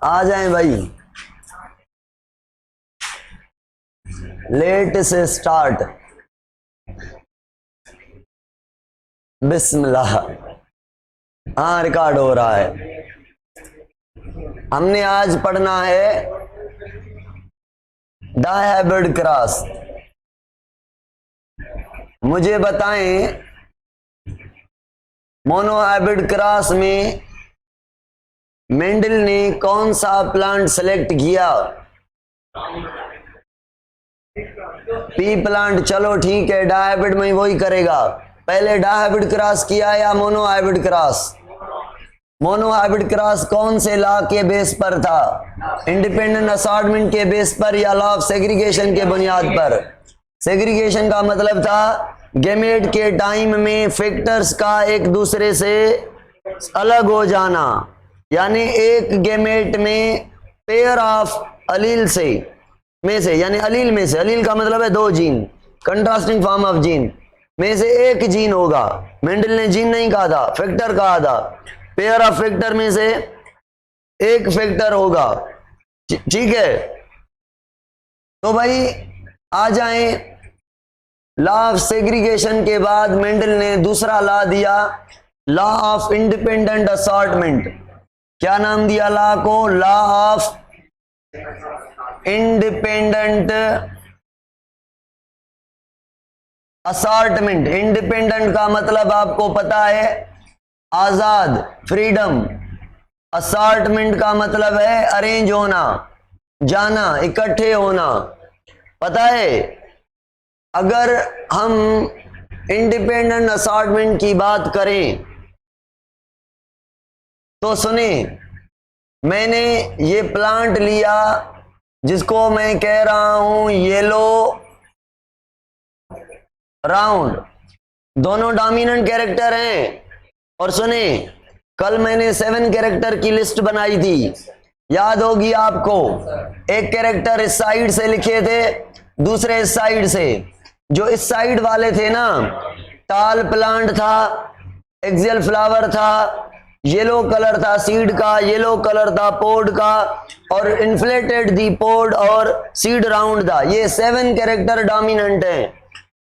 आ जाएं भाई, लेट से स्टार्ट। बिस्मिल्लाह। हाँ रिकॉर्ड हो रहा है। हमने आज पढ़ना है डायहाइब्रिड क्रॉस। मुझे बताएं मोनोहाइब्रिड क्रॉस में मेंडल ने कौन सा प्लांट सेलेक्ट किया? P plant. चलो ठीक है, डायहाइब्रिड में वही करेगा। पहले डायहाइब्रिड क्रॉस किया या मोनोहाइब्रिड क्रॉस? मोनोहाइब्रिड क्रॉस कौन से लॉ के बेस पर था? इंडिपेंडेंट असॉर्टमेंट के बेस पर या लॉ ऑफ सेग्रीगेशन के बुनियाद पर? सेग्रीगेशन का मतलब था गेमेट के टाइम में फैक्टर्स का एक दूसरे से अलग हो जाना, यानी एक गेमेट में पेयर ऑफ अलील से में से, यानी अलील में से, अलील का मतलब है दो gene, contrasting form of gene में से एक जीन होगा। मेंडल ने जीन नहीं कहा था, फैक्टर कहा था। पेयर ऑफ फैक्टर में से एक फैक्टर होगा, ठीक है। तो भाई आ जाएं, लॉ ऑफ सेग्रीगेशन के बाद मेंडल ने दूसरा लॉ दिया, लॉ ऑफ इंडिपेंडेंट असॉर्टमेंट। क्या नाम दिया लॉ को? Law of independent assortment. Independent का मतलब आपको पता है आजाद, फ्रीडम। असॉर्टमेंट का मतलब है अरेंज होना, जाना, इकट्ठे होना, पता है। अगर हम इंडिपेंडेंट असॉर्टमेंट की बात करें तो सुने, मैंने ये प्लांट लिया जिसको मैं कह रहा हूं येलो राउंड, दोनों डोमिनेंट कैरेक्टर हैं। और सुने, कल मैंने 7 कैरेक्टर की लिस्ट बनाई थी, याद होगी आपको। एक कैरेक्टर इस साइड से लिखे थे, दूसरे इस साइड से। जो इस साइड वाले थे ना, टाल प्लांट था, एक्सियल फ्लावर था, येलो कलर था सीड का, येलो कलर था पोड का, और इन्फ्लेटेड दी पोड और सीड राउंड था। ये 7 कैरेक्टर डोमिनेंट हैं।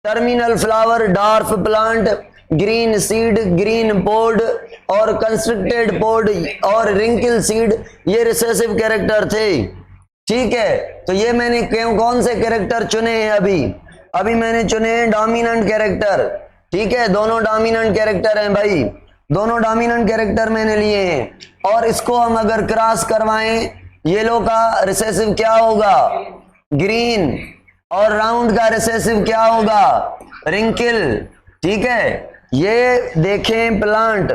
Terminal flower, dwarf plant, green seed, green pod और कंस्ट्रिक्टेड पोड और रिंकल सीड, ये रिसेसिव कैरेक्टर थे, ठीक है। तो ये मैंने कौन से कैरेक्टर चुने हैं? अभी मैंने चुने हैं डोमिनेंट कैरेक्टर, ठीक है। दोनों डोमिनेंट कैरेक्टर हैं भाई, दोनों डोमिनेंट कैरेक्टर मैंने लिए हैं। और इसको हम अगर क्रॉस करवाएं, येलो का रिसेसिव क्या होगा? ग्रीन, और राउंड का रिसेसिव क्या होगा? रिंकल, ठीक है। ये देखें प्लांट,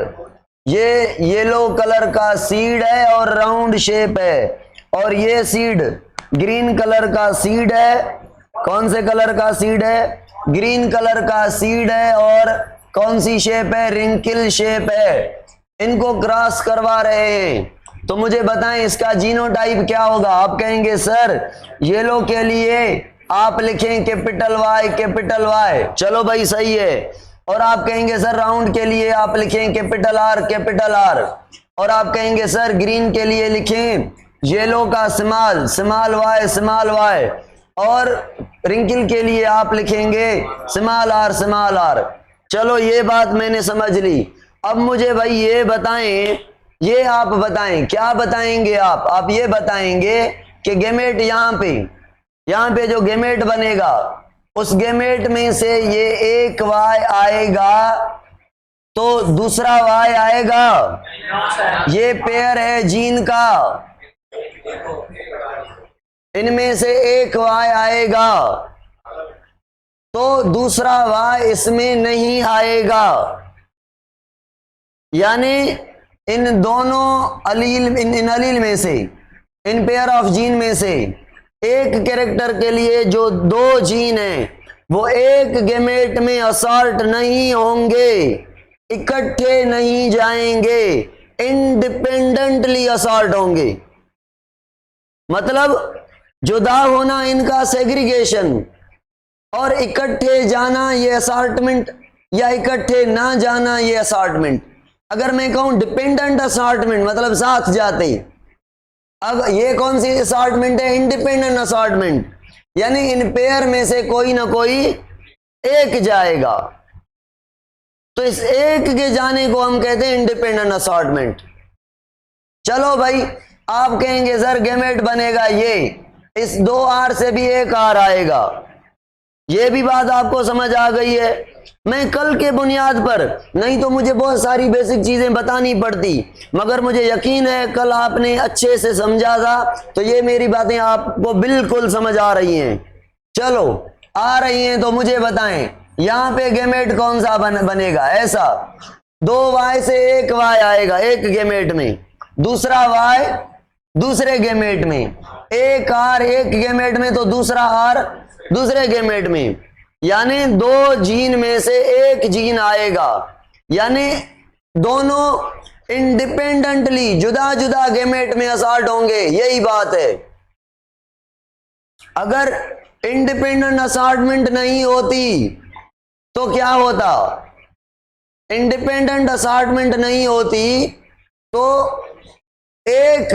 ये येलो कलर का सीड है और राउंड शेप है, और ये सीड ग्रीन कलर का सीड है। कौन से कलर का सीड है? ग्रीन कलर का सीड है, और कौन सी शेप है? रिंकल शेप है। इनको क्रॉस करवा रहे हैं, तो मुझे बताएं इसका जीनोटाइप क्या होगा? आप कहेंगे सर येलो के लिए आप लिखें कैपिटल वाई, कैपिटल वाई, चलो भाई सही है। और आप कहेंगे सर राउंड के लिए आप लिखें कैपिटल आर, कैपिटल आर। और आप कहेंगे सर ग्रीन के लिए लिखें येलो का small, small Y, small Y. और रिंकल के लिए आप लिखेंगे स्मॉल आर, स्मॉल आर। चलो ये बात मैंने समझ ली। अब मुझे भाई ये बताएं, ये आप बताएं, क्या बताएंगे आप ये बताएंगे कि गेमेट यहाँ पे जो गेमेट बनेगा, उस गेमेट में से ये एक वाई आएगा तो दूसरा वाई आएगा। ये पेयर है जीन का, इनमें से एक वाई आएगा तो दूसरा वाई इसमें नहीं आएगा। यानी इन दोनों अलील, इन अलील में से, इन पेयर ऑफ जीन में से एक कैरेक्टर के लिए जो 2 जीन हैं वो एक गेमेट में असॉर्ट नहीं होंगे, इकट्ठे नहीं जाएंगे, इंडिपेंडेंटली असॉर्ट होंगे। मतलब जुदा होना इनका सेग्रीगेशन, और इकट्ठे जाना ये असॉर्टमेंट, या इकट्ठे ना जाना ये असॉर्टमेंट। अगर मैं कहूं डिपेंडेंट असॉर्टमेंट मतलब साथ जाते, अब ये कौन सी असॉर्टमेंट है? इंडिपेंडेंट असॉर्टमेंट, यानी इन पेयर में से कोई ना कोई एक जाएगा, तो इस एक के जाने को हम कहते हैं इंडिपेंडेंट असॉर्टमेंट। चलो भाई, आप कहेंगे सर गैमेट बनेगा ये, इस 2R से भी एक R आएगा, ये भी बात आपको समझ आ गई है। मैं कल के बुनियाद पर, नहीं तो मुझे बहुत सारी बेसिक चीजें बतानी पड़ती, मगर मुझे यकीन है कल आपने अच्छे से समझा था, तो ये मेरी बातें आपको बिल्कुल समझ आ रही हैं। चलो आ रही हैं तो मुझे बताएं, यहां पे गैमेट कौन सा बनेगा? ऐसा 2Y से एक Y आएगा एक गैमेट में, दूसरा Y दूसरे गैमेट में, एक R एक गैमेट में, तो दूसरा R दूसरे गैमेट में, यानी 2 जीन में से एक जीन आएगा, यानी दोनों इंडिपेंडेंटली जुदा जुदा गैमेट में असॉर्ट होंगे। यही बात है। अगर इंडिपेंडेंट असॉर्टमेंट नहीं होती तो क्या होता? इंडिपेंडेंट असॉर्टमेंट नहीं होती तो एक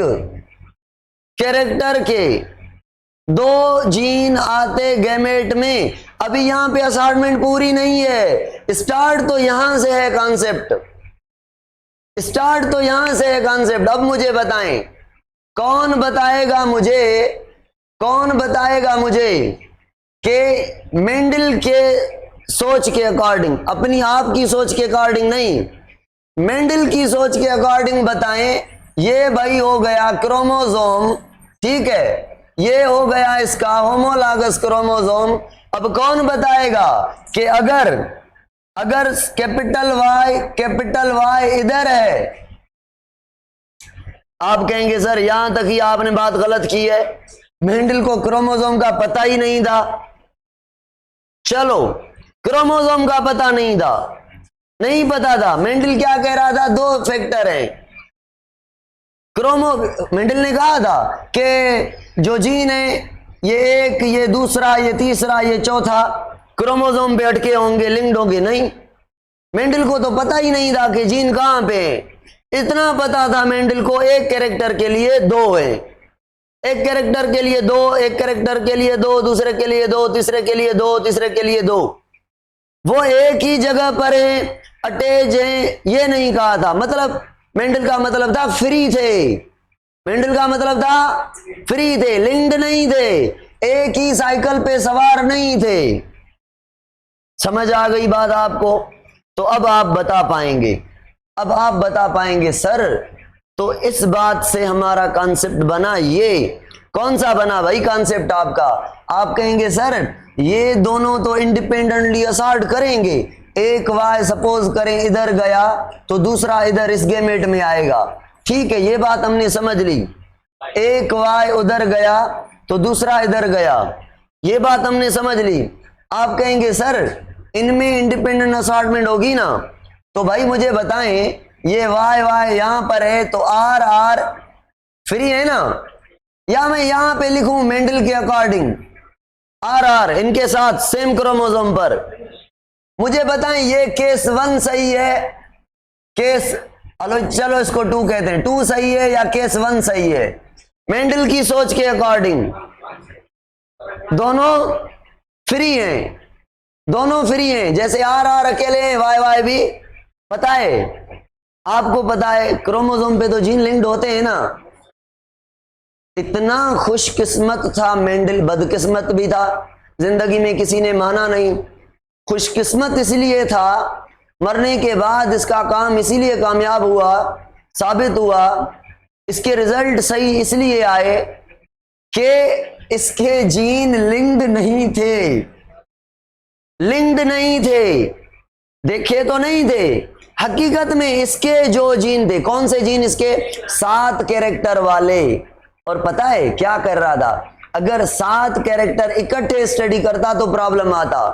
कैरेक्टर के 2 जीन आते गैमेट में। अभी यहां पे असॉर्टमेंट पूरी नहीं है, स्टार्ट तो यहां से है कॉन्सेप्ट, स्टार्ट तो यहां से है कॉन्सेप्ट। अब मुझे बताएं, कौन बताएगा मुझे कि मेंडल के सोच के अकॉर्डिंग, अपनी आप की सोच के अकॉर्डिंग नहीं, मेंडल की सोच के अकॉर्डिंग बताएं। ये भाई हो गया क्रोमोसोम, ठीक है, ये हो गया इसका होमोलॉगस क्रोमोसोम। अब कौन बताएगा कि अगर कैपिटल Y इधर है? आप कहेंगे सर यहां तक ही आपने बात गलत की है, मेंडल को क्रोमोसोम का पता ही नहीं था। चलो, क्रोमोसोम का पता नहीं पता था, मेंडल क्या कह रहा था? 2 फैक्टर हैं। मेंडल ने कहा था कि जो जीन है ये एक, ये दूसरा, ये तीसरा, ये चौथा क्रोमोसोम पे अटके होंगे, लिंक्ड होंगे। नहीं, मेंडल को तो पता ही नहीं था कि जीन कहां पे है। इतना पता था मेंडल को, एक कैरेक्टर के लिए 2 है, एक कैरेक्टर के लिए 2, एक कैरेक्टर के लिए 2, दूसरे के लिए 2, तीसरे के लिए 2, तीसरे के लिए 2, वो एक ही जगह पर है, अटैच है, ये नहीं कहा था। मतलब मेंडल का मतलब था फ्री थे, मेंडल का मतलब था फ्री थे, लिंक्ड नहीं थे, एक ही साइकिल पे सवार नहीं थे। समझ आ गई बात आपको? तो अब आप बता पाएंगे सर, तो इस बात से हमारा कॉन्सेप्ट बना, ये कौन सा बना भाई कॉन्सेप्ट आपका? आप कहेंगे सर ये दोनों तो इंडिपेंडेंटली असॉर्ट करेंगे, एक Y सपोज करें इधर गया तो दूसरा इधर इस गैमेट में आएगा, ठीक है, ये बात हमने समझ ली। एक Y उधर गया तो दूसरा इधर गया, ये बात हमने समझ ली। आप कहेंगे सर इनमें इंडिपेंडेंट असॉर्टमेंट होगी ना? तो भाई मुझे बताएं, ये Y यहां पर है तो R फ्री है ना? या मैं यहां पे लिखूं मेंडल के अकॉर्डिंग R इनके साथ सेम क्रोमोसोम पर? मुझे बताएं ये केस 1 सही है, केस चलो इसको 2 कहते हैं, 2 सही है या केस 1 सही है? मेंडल की सोच के अकॉर्डिंग दोनों फ्री हैं, जैसे R अकेले हैं, Y भी पता है आपको, पता है क्रोमोसोम पे तो जीन लिंक्ड होते हैं ना। इतना खुशकिस्मत था मेंडल, बदकिस्मत भी था, जिंदगी में किसी ने माना नहीं। खुशकिस्मत इसलिए था, मरने के बाद इसका काम इसीलिए कामयाब हुआ, साबित हुआ, इसके रिजल्ट सही इसलिए आए कि इसके जीन लिंक्ड नहीं थे, देखे तो नहीं थे, हकीकत में इसके जो जीन थे, कौन से जीन? इसके 7 कैरेक्टर वाले। और पता है क्या कर रहा था? अगर 7 कैरेक्टर इकट्ठे स्टडी करता तो प्रॉब्लम आता,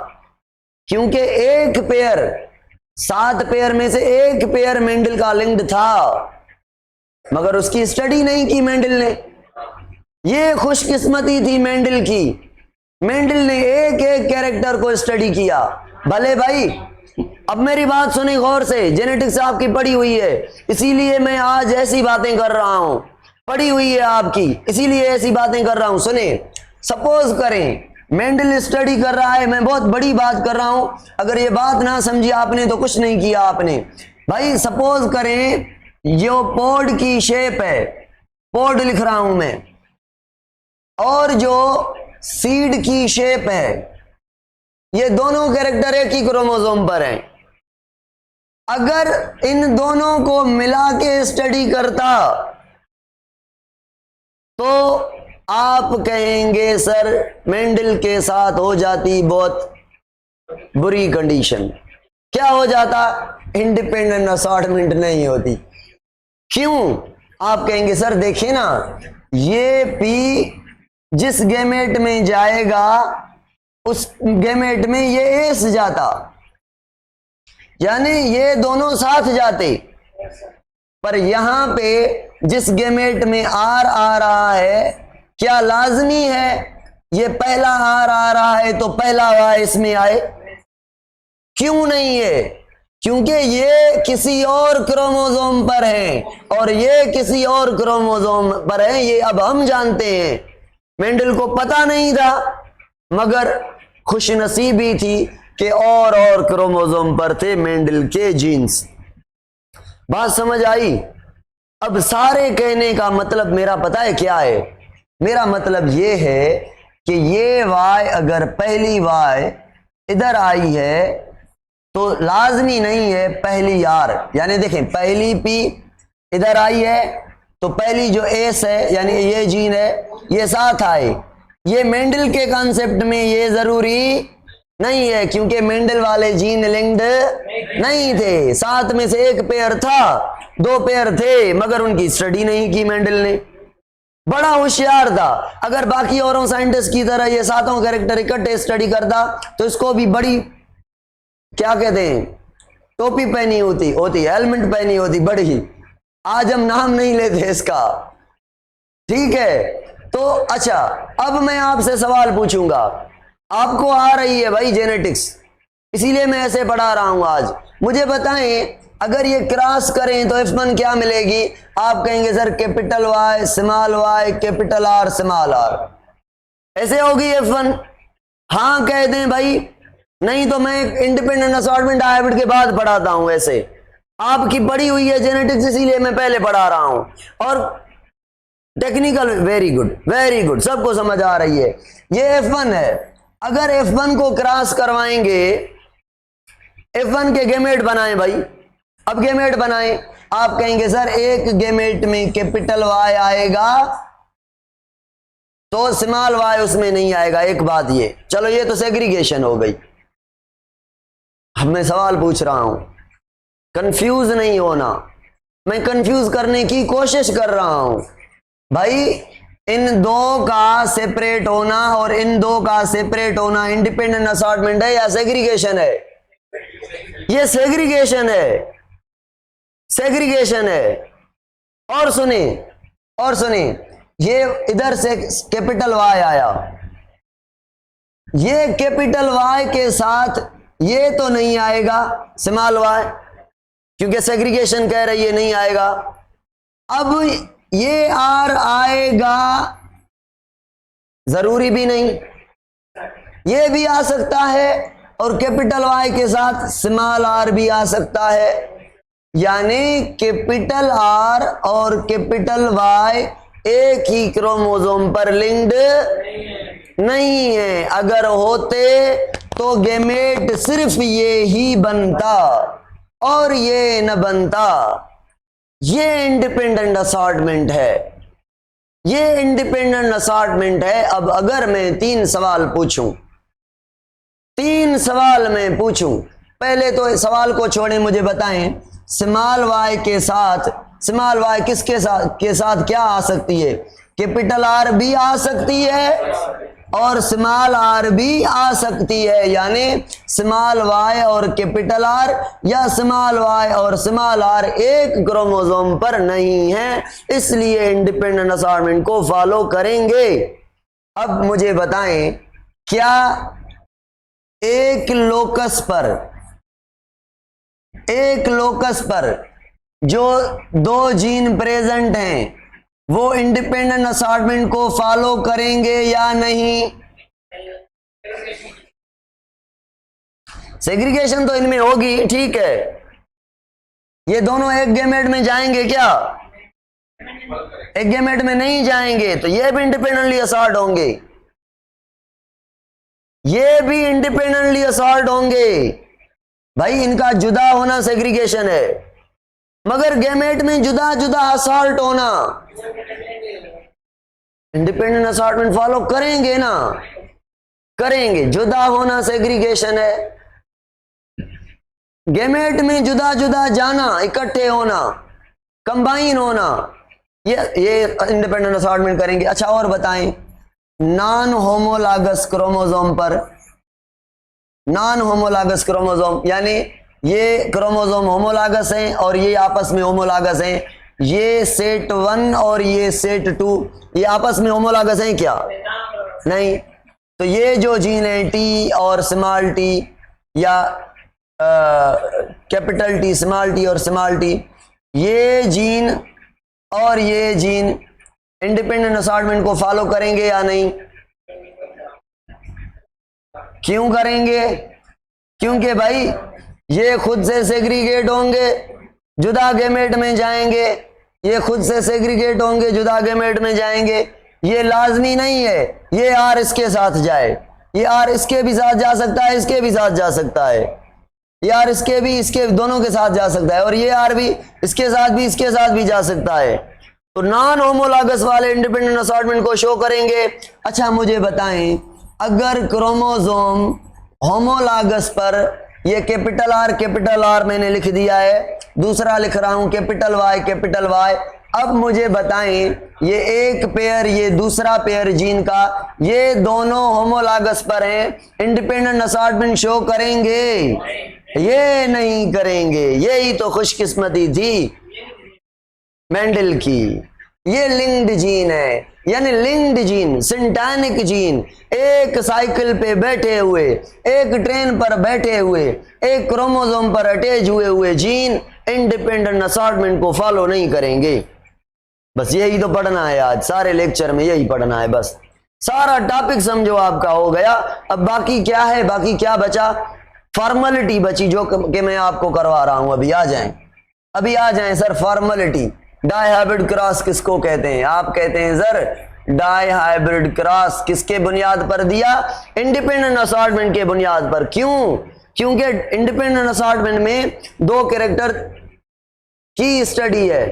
क्योंकि एक पेयर, 7 पेयर में से एक पेयर मेंडल का लिंक्ड था, मगर उसकी स्टडी नहीं की मेंडल ने। ये खुशकिस्मती थी मेंडल की, मेंडल ने एक एक कैरेक्टर को स्टडी किया। भले भाई, अब मेरी बात सुनी गौर से, जेनेटिक्स आपकी पढ़ी हुई है, इसीलिए मैं आज ऐसी बातें कर रहा हूं। पड़ी हुई है आपकी, इसीलिए ऐसी बातें कर रहा हूं। सुने, सपोज करें मेंडल स्टडी कर रहा है, मैं बहुत बड़ी बात कर रहा हूं, अगर ये बात ना समझी आपने तो कुछ नहीं किया आपने। भाई सपोज करें जो पॉड की शेप है, पॉड लिख रहा हूं मैं, और जो सीड की शेप है, ये दोनों कैरेक्टर एक ही क्रोमोसोम पर हैं। अगर इन दोनों को मिला के स्टडी करता तो आप कहेंगे सर मेंडल के साथ हो जाती बहुत बुरी कंडीशन। क्या हो जाता? इंडिपेंडेंट असॉर्टमेंट नहीं होती। क्यों? आप कहेंगे सर देखिए ना, ये पी जिस गैमेट में जाएगा उस गैमेट में ये एस जाता, यानी ये दोनों साथ जाते। पर यहां पे जिस गैमेट में आर आ रहा है, क्या लाजमी है ये पहला आर आ रहा है तो पहला वाई इसमें आए? क्यों नहीं है? क्योंकि ये किसी और क्रोमोसोम पर है और ये किसी और क्रोमोसोम पर है। ये अब हम जानते हैं, मेंडल को पता नहीं था, मगर खुशनसीबी थी कि और क्रोमोसोम पर थे मेंडल के जीन्स। बात समझ आई? अब सारे कहने का मतलब मेरा पता है क्या है? मेरा मतलब ये है कि ये वाई अगर पहली वाई इधर आई है तो लाजमी नहीं है पहली आर, यानी देखें पहली पी इधर आई है तो पहली जो एस है यानी ये जीन है ये साथ आए। ये मेंडल के कॉन्सेप्ट में ये जरूरी नहीं है, क्योंकि मेंडल वाले जीन लिंक्ड नहीं थे। सात में से एक पेयर था, दो पेयर थे, मगर उनकी स्टडी नहीं की मेंडल ने। बड़ा होशियार था। अगर बाकी औरों साइंटिस्ट की तरह ये सातों कैरेक्टर इकट्ठे स्टडी करता तो इसको भी बड़ी क्या कहते हैं टोपी पहनी होती हेलमेट पहनी होती बड़ी। आज हम नाम नहीं लेते इसका, ठीक है? तो अच्छा, अब मैं आपसे सवाल पूछूंगा। आपको आ रही है भाई जेनेटिक्स, इसीलिए मैं ऐसे पढ़ा रहा हूं आज। मुझे बताएं अगर ये क्रॉस करें तो F1 क्या मिलेगी? आप कहेंगे sir capital Y small Y capital R small R, ऐसे होगी F1। हाँ कह दें भाई, नहीं तो मैं इंडिपेंडेंट असॉर्टमेंट हाइब्रिड के बाद पढ़ाता हूं। ऐसे आपकी पढ़ी हुई है जेनेटिक्स, इसीलिए मैं पहले पढ़ा रहा हूं। और टेक्निकल वेरी गुड, सबको समझ आ रही है। ये F1 है। अगर F1 को क्रॉस करवाएंगे, F1 के गैमेट बनाएं भाई। अब गैमेट बनाएं, आप कहेंगे सर एक गैमेट में कैपिटल वाई आएगा तो स्मॉल वाई उसमें नहीं आएगा। एक बात ये, चलो ये तो सेग्रीगेशन हो गई। अब मैं सवाल पूछ रहा हूं, कंफ्यूज नहीं होना, मैं कंफ्यूज करने की कोशिश कर रहा हूं भाई। इन दो का सेपरेट होना और इन दो का सेपरेट होना इंडिपेंडेंट असॉर्टमेंट है या सेग्रीगेशन है? ये सेग्रीगेशन है। और सुने, ये इधर से कैपिटल वाई आया, ये कैपिटल वाई के साथ ये तो नहीं आएगा स्मॉल वाई, क्योंकि सेग्रीगेशन कह रही है नहीं आएगा। अब ये आर आएगा, जरूरी भी नहीं, ये भी आ सकता है और कैपिटल वाई के साथ स्मॉल आर भी आ सकता है। यानी कैपिटल आर और कैपिटल वाई एक ही क्रोमोसोम पर लिंक्ड नहीं है। अगर होते तो गैमेट सिर्फ ये ही बनता और ये न बनता। ये इंडिपेंडेंट असॉर्टमेंट है, ये इंडिपेंडेंट असॉर्टमेंट है। अब अगर मैं तीन सवाल मैं पूछूं, पहले तो सवाल को छोड़ें, मुझे बताएं स्मॉल वाई के साथ, स्मॉल वाई किसके साथ क्या आ सकती है? कैपिटल आर भी आ सकती है और स्मॉल आर भी आ सकती है। यानी स्मॉल वाई और कैपिटल आर या स्मॉल वाई और स्मॉल आर एक क्रोमोसोम पर नहीं है, इसलिए इंडिपेंडेंट असॉर्टमेंट को फॉलो करेंगे। अब मुझे बताएं, क्या एक लोकस पर जो दो जीन प्रेजेंट हैं, वो इंडिपेंडेंट असॉर्टमेंट को फॉलो करेंगे या नहीं? सेग्रीगेशन तो इनमें होगी, ठीक है। ये दोनों एक गैमेट में जाएंगे क्या? एक गैमेट में नहीं जाएंगे, तो ये भी इंडिपेंडेंटली असॉर्ट होंगे, ये भी इंडिपेंडेंटली असॉर्ट होंगे। भाई इनका जुदा होना सेग्रीगेशन है, मगर गैमेट में जुदा जुदा असॉर्ट होना इंडिपेंडेंट असॉर्टमेंट फॉलो करेंगे ना, करेंगे। जुदा होना सेग्रीगेशन है, गैमेट में जुदा जुदा जाना, इकट्ठे होना, कंबाइन होना, ये इंडिपेंडेंट असॉर्टमेंट करेंगे। अच्छा और बताएं, नॉन होमोलागस क्रोमोसोम पर, नॉन होमोलागस क्रोमोसोम यानी ये क्रोमोसोम होमोलागस हैं और ये आपस में होमोलागस हैं, ये सेट 1 और ये सेट 2 ये आपस में होमोलागस हैं क्या? नहीं। तो ये जो जीन है टी और स्मॉल टी या कैपिटल टी स्मॉल टी और स्मॉल टी, ये जीन और ये जीन इंडिपेंडेंट असॉर्टमेंट को फॉलो करेंगे या नहीं? क्यों करेंगे? क्योंकि भाई ये खुद से सेग्रीगेट होंगे, जुदा गैमेट में जाएंगे, ये खुद से सेग्रीगेट होंगे, जुदा गैमेट में जाएंगे। ये लाजमी नहीं है ये आर इसके साथ जाए, ये आर इसके भी साथ जा सकता है, इसके भी साथ जा सकता है, ये आर इसके भी इसके दोनों के साथ जा सकता है, और ये आर भी इसके साथ भी इसके साथ भी जा सकता है। तो नॉन होमोलागस वाले इंडिपेंडेंट असॉर्टमेंट को शो करेंगे। अच्छा मुझे बताएं, अगर क्रोमोसोम होमोलागस पर, ये कैपिटल आर मैंने लिख दिया है, दूसरा लिख रहा हूं कैपिटल वाई। अब मुझे बताएं, ये एक पेयर ये दूसरा पेयर जीन का, ये दोनों होमोलागस पर हैं, इंडिपेंडेंट असॉर्टमेंट शो करेंगे? ये नहीं करेंगे। यही तो खुशकिस्मती थी मेंडल की। ये लिंक्ड जीन है, यानी लिंक्ड जीन, सिंटैनिक जीन, एक साइकिल पे बैठे हुए, एक ट्रेन पर बैठे हुए, एक क्रोमोसोम पर अटैच हुए जीन इंडिपेंडेंट असॉर्टमेंट को फॉलो नहीं करेंगे। बस यही तो पढ़ना है आज, सारे लेक्चर में यही पढ़ना है, बस सारा टॉपिक समझो आपका हो गया। अब बाकी क्या है, बाकी क्या बचा? फॉर्मेलिटी बची जो कि मैं आपको करवा रहा हूं। अभी आ जाएं sir. Formality, dihybrid cross किसको कहते हैं? आप कहते हैं सर डाई हाइब्रिड क्रॉस किसके बुनियाद पर दिया? इंडिपेंडेंट असॉर्टमेंट के बुनियाद पर। क्यों? क्योंकि इंडिपेंडेंट असॉर्टमेंट में दो कैरेक्टर की स्टडी है,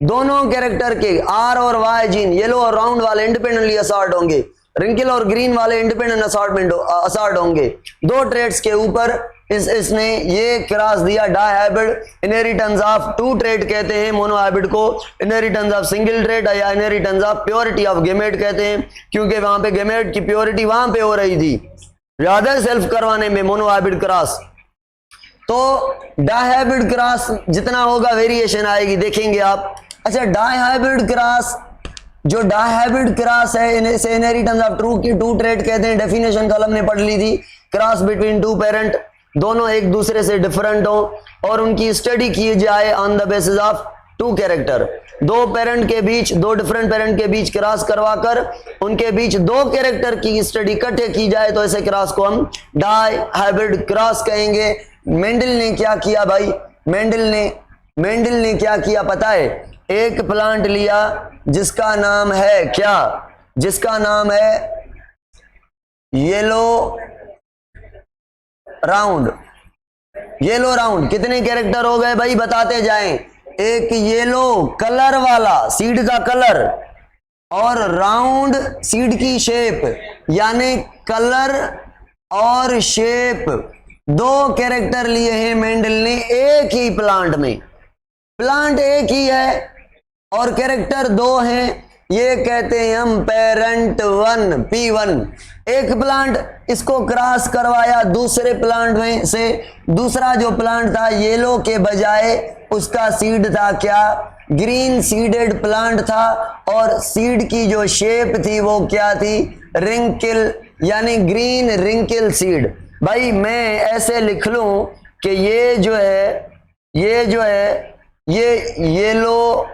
दोनों कैरेक्टर के आर और वाई जीन, येलो और राउंड वाले इंडिपेंडेंटली असॉर्ट होंगे, रिंकल और ग्रीन वाले इंडिपेंडेंट असॉर्ट होंगे। दो ट्रेड्स के ऊपर इसने ये क्रॉस दिया, dihybrid, inheritance of two trait कहते हैं मोनो हाइब्रिड को, इनहेरिटेंस ऑफ सिंगल ट्रेड या inheritance of purity of gamete कहते हैं, क्योंकि वहां पे गैमेट की प्योरिटी वहां पे हो रही थी ज्यादा सेल्फ करवाने में मोनो हाइब्रिड क्रॉस। तो डाई हाइब्रिड क्रॉस जितना होगा वेरिएशन आएगी, देखेंगे आप। अच्छा डाई हाइब्रिड क्रॉस, जो डाई हाइब्रिड क्रॉस है इसे इनहेरिटेंस ऑफ टू ट्रेड कहते हैं। डेफिनेशन कल हमने पढ़ ली थी, क्रॉस बिटवीन टू पेरेंट, दोनों एक दूसरे से डिफरेंट हो और उनकी स्टडी की जाए on the basis of two character. दो पेरेंट के बीच, दो डिफरेंट पेरेंट के बीच क्रॉस करवाकर उनके बीच दो कैरेक्टर की स्टडी इकट्ठे की जाए, तो ऐसे क्रॉस को हम डाई हाइब्रिड क्रॉस कहेंगे। मेंडल ने क्या किया भाई? मेंडल ने क्या किया पता है? एक प्लांट लिया जिसका नाम है क्या? जिसका नाम है येलो राउंड। येलो राउंड कितने कैरेक्टर हो गए भाई? बताते जाएं। एक येलो कलर वाला, सीड का कलर, और राउंड सीड की शेप, यानी कलर और शेप, दो कैरेक्टर लिए हैं मेंडल ने एक ही प्लांट में। प्लांट एक ही है और कैरेक्टर दो हैं, ये कहते हैं हम पेरेंट 1 P1। एक प्लांट, इसको क्रॉस करवाया दूसरे प्लांट में से, दूसरा जो प्लांट था येलो के बजाय उसका सीड था क्या? ग्रीन सीडेड प्लांट था, और सीड की जो शेप थी वो क्या थी? रिंकल, यानी ग्रीन रिंकल सीड। भाई मैं ऐसे लिख लूं कि ये जो है ये येलो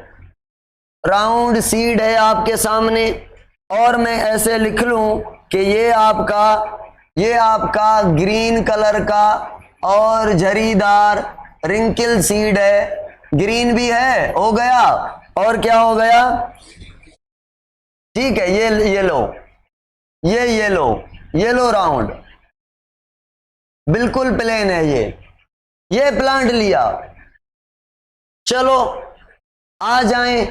राउंड सीड है आपके सामने, और मैं ऐसे लिख लूं कि ये आपका ग्रीन कलर का और झरीदार रिंकल सीड है, ग्रीन भी है, हो गया। और क्या हो गया, ठीक है, ये येलो राउंड बिल्कुल प्लेन है, ये प्लांट लिया। चलो आ जाएं,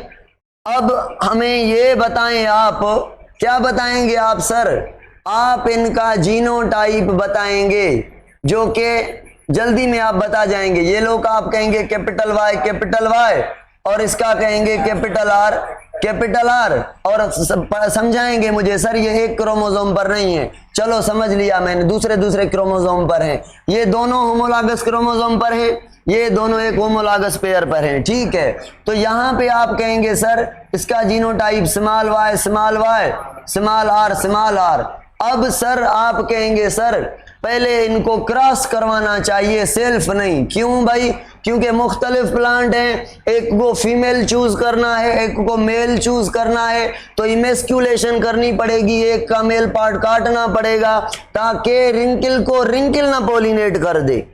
अब हमें ये बताएं, आप क्या बताएंगे आप सर? आप इनका जीनोटाइप बताएंगे, जो कि जल्दी में आप बता जाएंगे। येलो का आप कहेंगे कैपिटल वाई, और इसका कहेंगे कैपिटल आर, और समझाएंगे मुझे सर ये एक क्रोमोसोम पर नहीं है। चलो समझ लिया मैंने, दूसरे क्रोमोसोम पर हैं। ये दोनों होमोलॉगस क्रोमोसोम पर हैं, ये दोनों एक होमोलॉगस पेयर पर हैं, ठीक है। तो यहां पे आप कहेंगे सर इसका genotype small Y, small R. अब सर आप कहेंगे सर पहले इनको क्रॉस करवाना चाहिए, सेल्फ नहीं। क्यों भाई? क्योंकि मुख्तलिफ प्लांट हैं, एक को फीमेल चूज करना है, एक को मेल चूज करना है, तो इमेस्क्यूलेशन करनी पड़ेगी, एक का मेल पार्ट काटना पड़ेगा ताकि रिंकल को रिंकल ना पोलिनेट कर दे,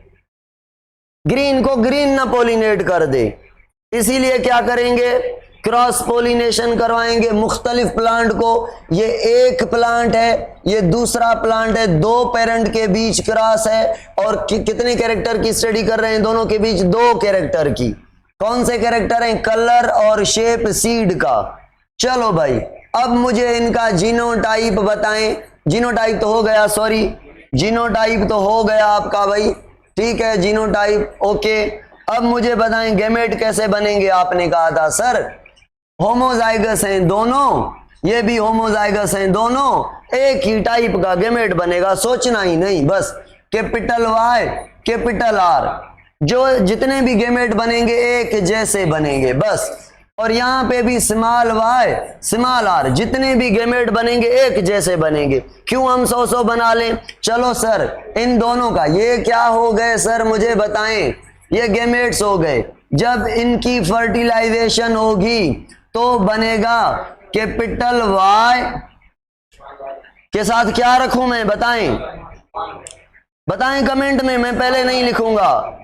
ग्रीन को ग्रीन ना पोलिनेट कर दे। इसीलिए क्या करेंगे, क्रॉस पोलिनेशन करवाएंगे मुख्तलिफ प्लांट को। ये एक प्लांट है, ये दूसरा प्लांट है, दो पेरेंट के बीच क्रॉस है। और कितने कैरेक्टर की स्टडी कर रहे हैं? दोनों के बीच दो कैरेक्टर की। कौन से कैरेक्टर हैं? कलर और शेप सीड का। चलो भाई अब मुझे इनका जीनोटाइप बताएं। जीनोटाइप तो हो गया, सॉरी जीनोटाइप तो हो गया आपका भाई, ठीक है, जीनोटाइप ओके। अब मुझे बताएं गैमेट कैसे बनेंगे? आपने कहा था सर होमोजाइगस हैं दोनों, ये भी होमोजाइगस हैं दोनों, एक ही टाइप का गैमेट बनेगा, सोचना ही नहीं, बस कैपिटल वाई कैपिटल आर, जो जितने भी गैमेट बनेंगे एक जैसे बनेंगे बस। और यहां पे भी स्मॉल वाई स्मॉल आर, जितने भी गैमेट बनेंगे एक जैसे बनेंगे। क्यों हम 100 बना लें? चलो सर इन दोनों का ये क्या हो गए सर मुझे बताएं? ये गैमेट्स हो गए। जब इनकी फर्टिलाइजेशन होगी तो बनेगा कैपिटल वाई के साथ क्या रखूं मैं? बताएं कमेंट में, मैं पहले नहीं लिखूंगा।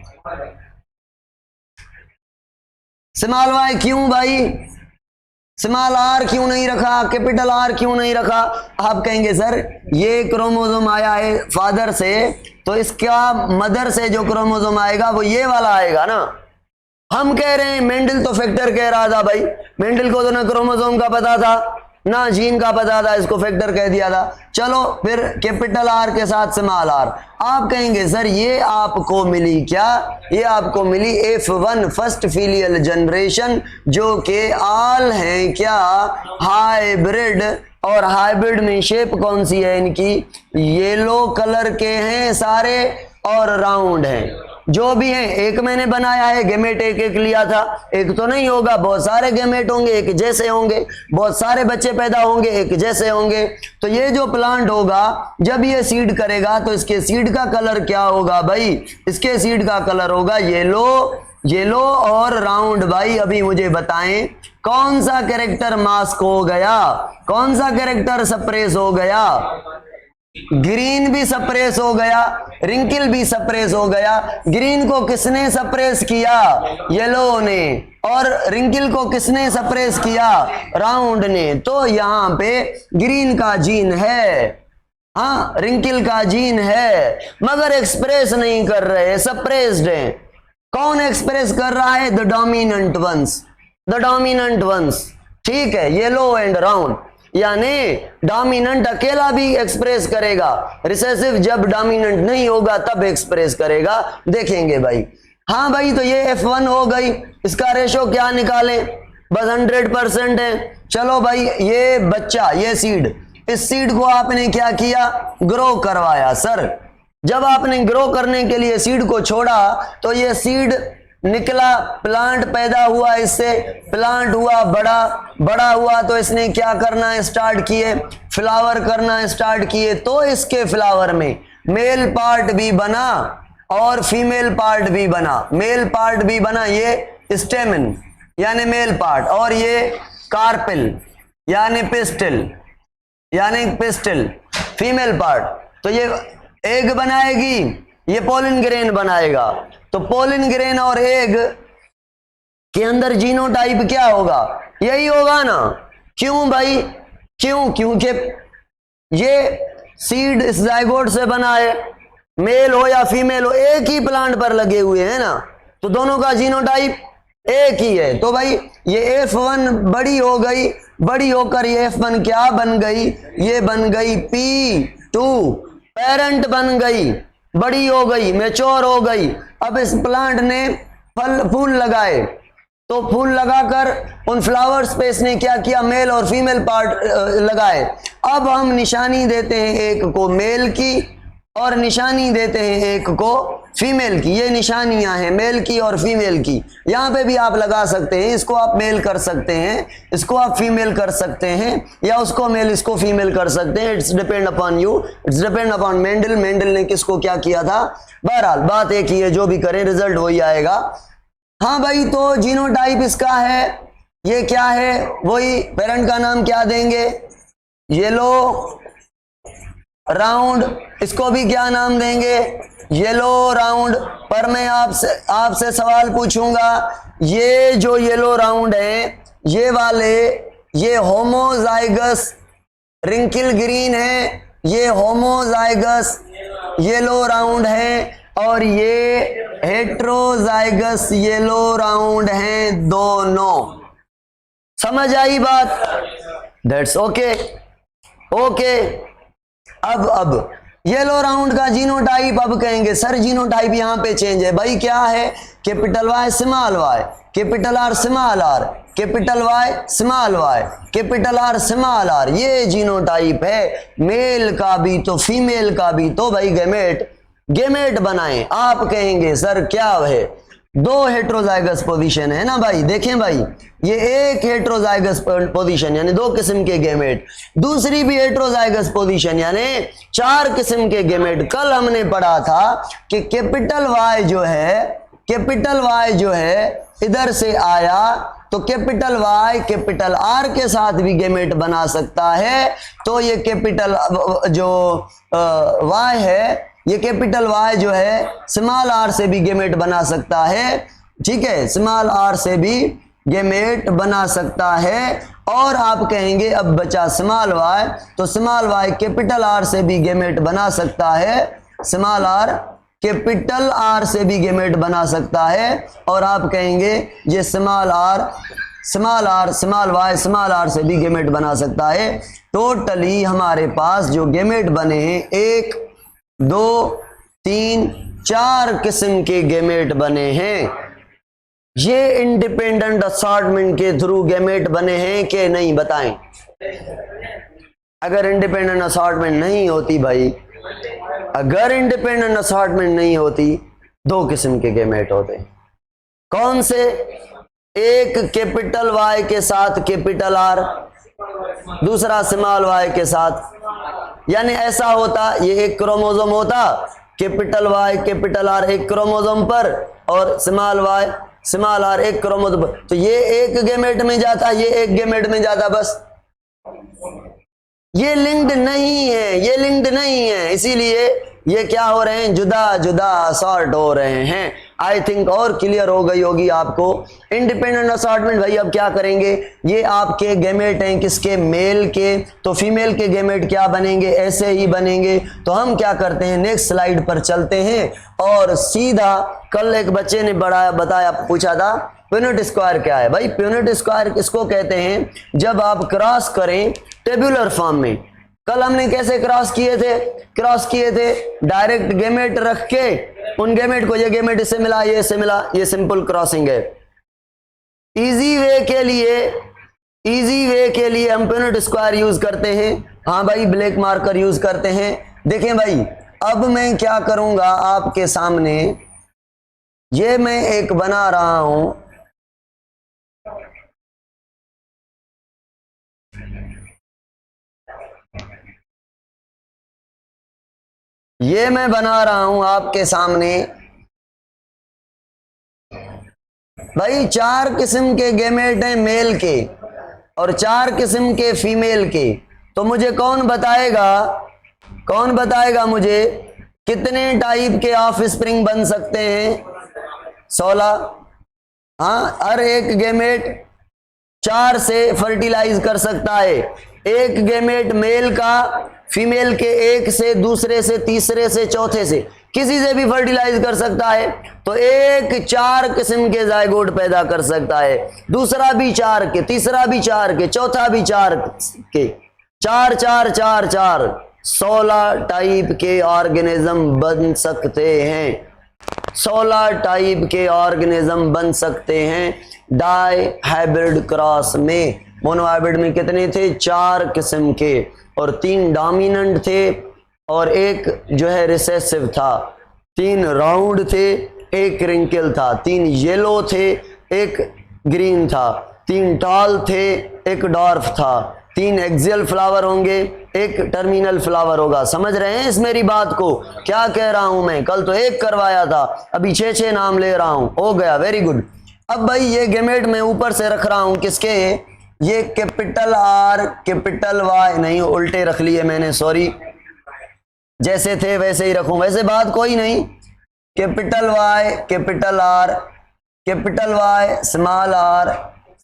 स्मॉल वाई क्यों भाई? स्मॉल आर क्यों नहीं रखा? कैपिटल आर क्यों नहीं रखा? आप कहेंगे सर ये क्रोमोसोम आया है फादर से, तो इसका मदर से जो क्रोमोसोम आएगा वो ये वाला आएगा ना। हम कह रहे हैं मेंडल तो फैक्टर कह रहा था भाई, मेंडल को तो ना क्रोमोसोम का पता था ना जीन का पता था, इसको फैक्टर कह दिया था। चलो फिर कैपिटल आर के साथ स्मॉल आर। आप कहेंगे सर ये आपको मिली क्या? ये आपको मिली F1 फर्स्ट फिलियल जनरेशन, जो कि ऑल है क्या हाइब्रिड। और हाइब्रिड में शेप कौन सी है इनकी? येलो कलर के हैं सारे और राउंड हैं, जो भी हैं। एक मैंने बनाया है, गैमेट एक एक लिया था, एक तो नहीं होगा, बहुत सारे गैमेट होंगे एक जैसे होंगे, बहुत सारे बच्चे पैदा होंगे एक जैसे होंगे। तो ये जो प्लांट होगा जब ये सीड करेगा तो इसके सीड का कलर क्या होगा भाई? इसके सीड का कलर होगा येलो और राउंड। भाई अभी मुझे बताएं कौन सा कैरेक्टर मास्क हो गया, कौन सा कैरेक्टर सप्रेस हो गया? ग्रीन भी सप्रेस हो गया, रिंकल भी सप्रेस हो गया। ग्रीन को किसने सप्रेस किया? येलो ने। और रिंकल को किसने सप्रेस किया? राउंड ने। तो यहां पे ग्रीन का जीन है, हाँ रिंकल का जीन है, मगर एक्सप्रेस नहीं कर रहे, सप्रेस्ड है। कौन एक्सप्रेस कर रहा है? द डोमिनेंट वंस, ठीक है, येलो एंड राउंड। यानी डोमिनेंट अकेला भी एक्सप्रेस करेगा, रिसेसिव जब डोमिनेंट नहीं होगा तब एक्सप्रेस करेगा, देखेंगे भाई। हाँ भाई तो ये F1 हो गई, इसका रेशो क्या निकालें? बस 100% है। चलो भाई ये बच्चा, ये सीड, इस सीड को आपने क्या किया? ग्रो करवाया। सर जब आपने ग्रो करने के लिए सीड को छोड़ा तो ये सीड निकला, प्लांट पैदा हुआ, इससे प्लांट हुआ बड़ा हुआ, तो इसने क्या करना स्टार्ट किए? फ्लावर करना स्टार्ट किए। तो इसके फ्लावर में मेल पार्ट भी बना और फीमेल पार्ट भी बना। मेल पार्ट भी बना, ये स्टेमन यानी मेल पार्ट, और ये कार्पिल यानी पिस्टल, यानी पिस्टल फीमेल पार्ट, तो ये एग बनाएगी, ये पोलिन ग्रेन बनाएगा। तो पोलिन ग्रेन और एग के अंदर जीनोटाइप क्या होगा? यही होगा ना। क्यों भाई? क्यों? क्योंकि ये सीड इस जाइगोट से बना है, मेल हो या फीमेल हो, एक ही प्लांट पर लगे हुए हैं ना, तो दोनों का जीनोटाइप एक ही है। तो भाई ये F1 बड़ी हो गई, बड़ी होकर ये F1 क्या बन गई? ये बन गई P2, पेरेंट बन गई, बड़ी हो गई, मैच्योर हो गई। अब इस प्लांट ने फल फूल लगाए, तो फूल लगाकर उन फ्लावर्स पे इसने क्या किया? मेल और फीमेल पार्ट लगाए। अब हम निशानी देते हैं एक को मेल की और निशानी देते हैं एक को फीमेल की। ये निशानियां हैं मेल की और फीमेल की। यहां पे भी आप लगा सकते हैं, इसको आप मेल कर सकते हैं, इसको आप फीमेल कर सकते हैं, या उसको मेल इसको फीमेल कर सकते हैं। It's depend upon you, it's depend upon Mendel. Mendel ने किसको क्या किया था? बहरहाल बात एक ही है, जो भी करें रिजल्ट वही आएगा। हाँ भाई, तो जीनोटाइप इसका है, ये क्या है? वही पेरेंट का नाम क्या देंगे? Yellow round. इसको भी क्या नाम देंगे? Yellow round. पर मैं आपसे सवाल पूछूंगा, ये जो येलो राउंड है, ये वाले, ये होमोजाइगस रिंकिल ग्रीन है, ये होमोजाइगस येलो राउंड है, और ये हेट्रोजाइगस येलो राउंड हैं दोनों। समझ आई बात? That's okay. ओके, अब येलो राउंड का जीनोटाइप अब कहेंगे सर जीनोटाइप यहां पे चेंज है। भाई क्या है? Capital Y small Y, capital R small R, capital Y small Y, capital R small R, ये जीनोटाइप है। मेल का भी तो फीमेल का भी। तो भाई गेमेट बनाएं। आप कहेंगे सर क्या है? दो हेट्रोजाइगस पोजीशन है ना भाई। देखें भाई, ये एक हेट्रोजाइगस पोजीशन यानी दो किस्म के गेमेट, दूसरी भी हेट्रोजाइगस पोजीशन यानी चार किस्म के गेमेट। कल हमने पढ़ा था कि कैपिटल वाई जो है इधर से आया तो कैपिटल वाई कैपिटल आर के साथ भी गेमेट बना सकता है। तो ये कैपिटल जो वाई है, ये कैपिटल वाई जो है स्मॉल आर से भी गेमेट बना सकता है। ठीक है, स्मॉल आर से भी गेमेट बना सकता है। और आप कहेंगे अब बचा स्मॉल वाई, तो स्मॉल वाई कैपिटल आर से भी गेमेट बना सकता है, स्मॉल आर कैपिटल आर से भी गेमेट बना सकता है। और आप कहेंगे ये स्मॉल वाई स्मॉल आर से भी गेमेट बना सकता है। टोटली हमारे पास जो गेमेट बने हैं 1 2 3 4 किस्म के गेमेट बने हैं। ये इंडिपेंडेंट असॉर्टमेंट के थ्रू गेमेट बने हैं कि नहीं? बताएं। अगर इंडिपेंडेंट असॉर्टमेंट नहीं होती भाई, अगर इंडिपेंडेंट असॉर्टमेंट नहीं होती, दो किस्म के गेमेट होते। कौन से? एक कैपिटल वाई के साथ कैपिटल आर, दूसरा स्मॉल वाई के साथ। यानी ऐसा होता, ये एक क्रोमोसोम होता, कैपिटल वाई कैपिटल आर एक क्रोमोसोम पर और स्मॉल वाई स्मॉल आर एक क्रोमोसोम पर। तो ये एक गेमेट में जाता, ये एक गेमेट में जाता, बस। ये लिंक्ड नहीं है, ये लिंक्ड नहीं है, इसीलिए ये क्या हो रहे हैं? जुदा जुदा असॉर्ट हो रहे हैं। आई थिंक और क्लियर हो गई होगी आपको। इंडिपेंडेंट असॉर्टमेंट भाई अब क्या करेंगे? ये आपके गेमेट हैं किसके? मेल के। तो फीमेल के गेमेट क्या बनेंगे? ऐसे ही बनेंगे। तो हम क्या करते हैं, नेक्स्ट स्लाइड पर चलते हैं और सीधा, कल एक बच्चे ने बताया पूछा था प्यूनेट स्क्वायर क्या है। भाई प्यूनेट स्क्वायर किसको कहते हैं? जब आप क्रॉस करें टेबुलर फॉर्म में। कल हमने कैसे क्रॉस किए थे? डायरेक्ट गेमेट रख के उन गेमेट को, ये गेमेट इससे मिला, ये इससे मिला, ये सिंपल क्रॉसिंग है। इजी वे के लिए हम प्यूनेट स्क्वायर यूज करते हैं। हाँ भाई, ब्लैक मार्कर यूज करते हैं। देखें भाई, अब मैं क्या करूंगा आपके सामने, ये मैं एक बना रहा हूं, ये मैं बना रहा हूं आपके सामने। भाई 4 किस्म के गेमेट हैं मेल के, और 4 किस्म के फीमेल के, तो मुझे कौन बताएगा मुझे कितने टाइप के ऑफ स्प्रिंग बन सकते हैं? 16। हाँ, हर एक गेमेट 4 से फर्टिलाइज कर सकता है। एक गेमेट मेल का फीमेल के एक से, दूसरे से, तीसरे से, चौथे से, किसी से भी फर्टिलाइज कर सकता है। तो एक 4 किस्म के जायगोट पैदा कर सकता है, दूसरा भी 4 के, तीसरा भी 4 के, चौथा भी 4 के, 4 4 4 4 16 टाइप के ऑर्गेनिज्म बन सकते हैं। 16 टाइप के ऑर्गेनिज्म बन सकते हैं डाई हाइब्रिड क्रॉस में। मोनोहाइब्रिड में कितने थे? 4 किस्म के, और 3 डोमिनेंट थे और एक जो है रिसेसिव था। 3 राउंड थे, एक रिंकल था। 3 येलो थे, एक ग्रीन था। 3 टॉल थे, एक डॉर्फ था। 3 एक्सियल फ्लावर होंगे, एक टर्मिनल फ्लावर होगा। समझ रहे हैं इस मेरी बात को? क्या कह रहा हूं मैं? कल तो एक करवाया था, अभी 6 नाम ले रहा हूं। हो गया, वेरी गुड। अब भाई ये गेमेट मैं ऊपर से रख रहा हूं किसके? ये कैपिटल आर कैपिटल वाई, नहीं उल्टे रख लिए मैंने, सॉरी। जैसे थे वैसे ही रखूं, वैसे बात कोई नहीं। Capital Y capital R, capital Y small R,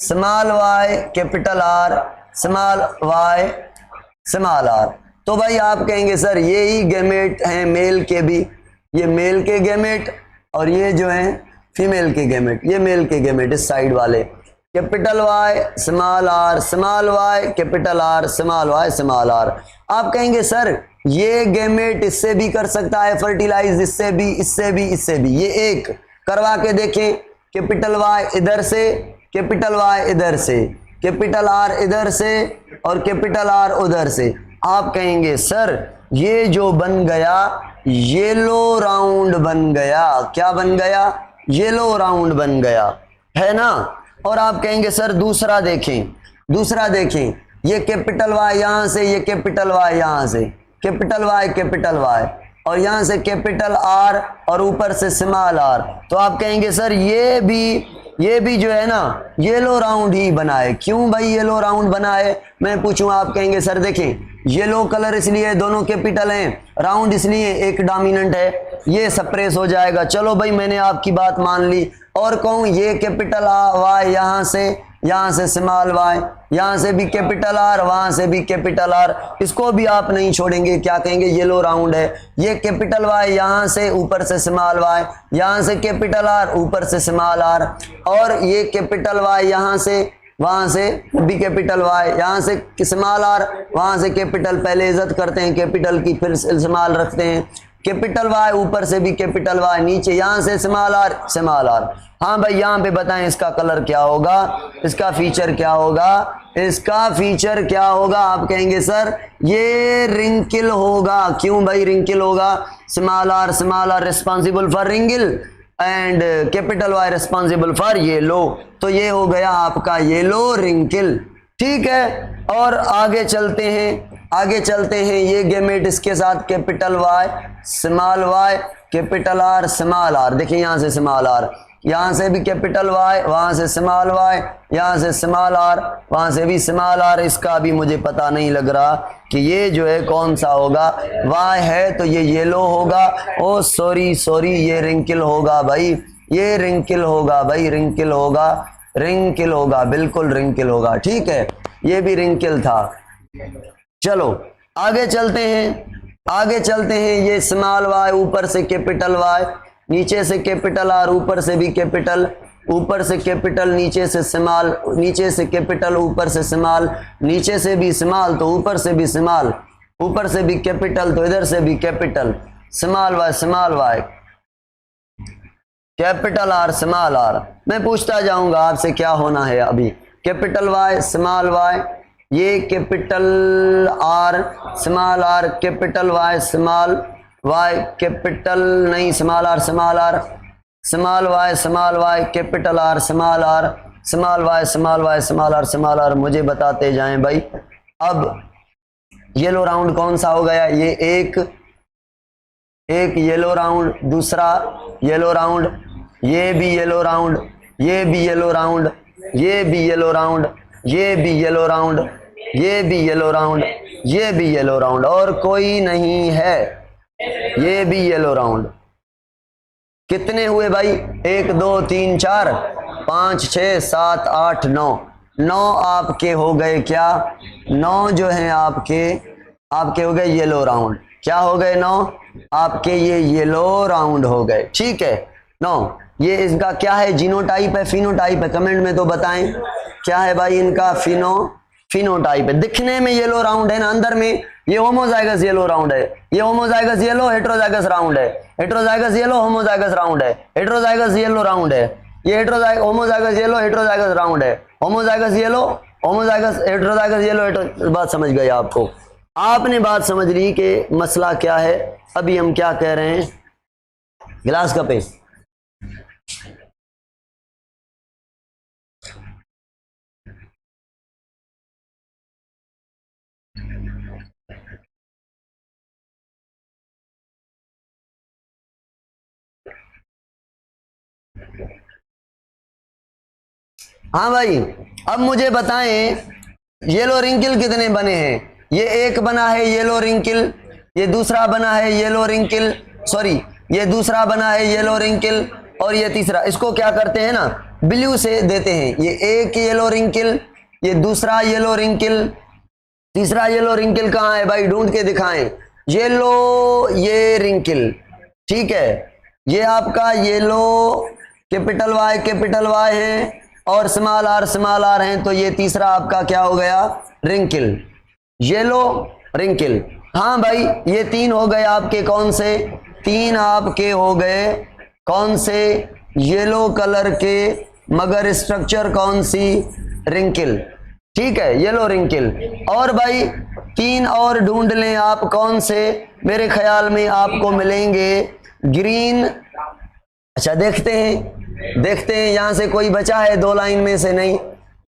small Y capital R, small Y small R. तो भाई आप कहेंगे सर ये ही गेमेट हैं मेल के भी, ये मेल के गेमेट, और ये जो हैं फीमेल के गेमेट, ये मेल के गेमेट इस साइड वाले। Capital Y small R, small Y capital R, small Y small R. आप कहेंगे सर ये गेमेट इससे भी कर सकता है फर्टिलाइज, इससे भी, इससे भी, इससे भी। ये एक करवा के देखें। कैपिटल वाई इधर से, कैपिटल वाई इधर से, कैपिटल आर इधर से, और कैपिटल आर उधर से। आप कहेंगे सर ये जो बन गया येलो राउंड बन गया। क्या बन गया? येलो राउंड बन गया, है ना? और आप कहेंगे सर दूसरा देखें, दूसरा देखें। ये कैपिटल वाई यहां से, ये कैपिटल वाई यहां से, कैपिटल वाई कैपिटल वाई, और यहां से कैपिटल आर, और ऊपर से स्मॉल आर। तो आप कहेंगे सर ये भी जो है ना येलो राउंड ही बना है। क्यों भाई येलो राउंड बना है मैं पूछूं? आप कहेंगे सर देखें येलो कलर इसलिए दोनों कैपिटल हैं, राउंड इसलिए एक डोमिनेंट है, ये सप्रेस हो जाएगा। चलो भाई मैंने आपकी बात मान ली। और कहूं ये कैपिटल वाई यहां से स्मॉल वाई, यहां से भी कैपिटल आर, वहां से भी कैपिटल आर, इसको भी आप नहीं छोड़ेंगे। क्या कहेंगे? येलो राउंड है। ये कैपिटल वाई यहां से, ऊपर से स्मॉल वाई, यहां से कैपिटल आर, ऊपर से स्मॉल आर, और ये कैपिटल वाई यहां से, वहां से भी कैपिटल वाई, यहां से स्मॉल आर, वहां से कैपिटल। पहले इज्जत करते हैं कैपिटल की, फिर स्मॉल रखते हैं। कैपिटल वाई ऊपर से भी कैपिटल वाई, नीचे यहां से स्मॉल आर, स्मॉल आर। हाँ भाई यहां पे बताएं इसका कलर क्या होगा, इसका फीचर क्या होगा, इसका फीचर क्या होगा? आप कहेंगे सर ये रिंकिल होगा। क्यों भाई रिंकिल होगा? Small R responsible for wrinkle and capital Y responsible for yellow. तो ये हो गया आपका येलो रिंकिल। ठीक है, और आगे चलते हैं। ये गेमेट इसके साथ capital Y small Y capital R small R. देखिए यहां से स्मॉल आर, यहां से भी कैपिटल वाई, वहां से स्मॉल वाई, यहां से स्मॉल आर, वहां से भी स्मॉल आर। इसका भी मुझे पता नहीं लग रहा कि ये जो है कौन सा होगा। वाई है तो ये येलो होगा। ओ सॉरी ये रिंकिल होगा भाई, ये रिंकिल होगा भाई, रिंकिल होगा, बिल्कुल रिंकिल होगा। ठीक है, ये भी रिंकिल था। चलो आगे चलते हैं। ये स्मॉल वाई, ऊपर से कैपिटल वाई, नीचे से कैपिटल आर, ऊपर से भी कैपिटल, ऊपर से कैपिटल, नीचे से स्मॉल, नीचे से कैपिटल, ऊपर से स्मॉल, नीचे से भी स्मॉल तो ऊपर से भी स्मॉल, ऊपर से भी कैपिटल तो इधर से भी capital. Small Y capital R small R. मैं पूछता जाऊंगा आपसे क्या होना है अभी। कैपिटल वाई स्मॉल वाई, ये capital R small R, capital Y small Y, capital नहीं small R, small Y capital R, small R. मुझे बताते जाएं भाई। अब येलो राउंड कौन सा हो गया? ये एक येलो राउंड, दूसरा येलो राउंड, ये भी येलो राउंड, ये भी येलो राउंड, ये भी येलो राउंड, ये भी येलो राउंड, ये भी येलो राउंड, ये भी येलो राउंड, और कोई नहीं है, ये भी येलो राउंड। कितने हुए भाई? 1 2 3 4 5 6 7 8 9, 9 आपके हो गए क्या? 9 जो है आपके हो गए येलो राउंड। क्या हो गए? 9 आपके ये येलो राउंड हो गए। ठीक है, 9। ये इसका क्या है? जीनोटाइप है, फिनोटाइप है? कमेंट में तो बताएं क्या है भाई इनका? फिनोटाइप है। दिखने में येलो राउंड है ना, अंदर में ये होमोजाइगस येलो राउंड है, ये होमोजाइगस येलो हेटेरोजाइगस राउंड है, हेटेरोजाइगस येलो होमोजाइगस राउंड है, हेटेरोजाइगस येलो राउंड है, ये होमोजाइगस येलो हेटेरोजाइगस राउंड है, homozygous yellow homozygous heterozygous yellow. बात समझ गई आपको? आपने बात समझ ली कि मसला क्या है। अभी हम क्या कह रहे हैं? गिलास का पे हाँ भाई, अब मुझे बताएं येलो रिंकल कितने बने हैं? ये एक बना है येलो रिंकल, ये दूसरा बना है येलो रिंकल, सॉरी ये दूसरा बना है येलो रिंकल, और ये तीसरा। इसको क्या करते हैं ना, ब्लू से देते हैं। ये एक येलो रिंकल, ये दूसरा येलो रिंकल, तीसरा येलो रिंकल कहाँ है भाई? ढूंढ के दिखाएं। येलो ये रिंकल, ठीक है, ये आपका येलो कैपिटल वाई है और स्मॉल आर हैं, तो ये तीसरा आपका क्या हो गया? Wrinkle, yellow wrinkle. हाँ भाई, ये 3 हो गए आपके कौन से? 3 आपके हो गए कौन से? येलो कलर के, मगर स्ट्रक्चर कौन सी? रिंकल। ठीक है, येलो रिंकल। और भाई 3 और ढूंढ लें आप, कौन से? मेरे ख्याल में आपको मिलेंगे ग्रीन। अच्छा देखते हैं यहां से कोई बचा है 2 लाइन में से? नहीं।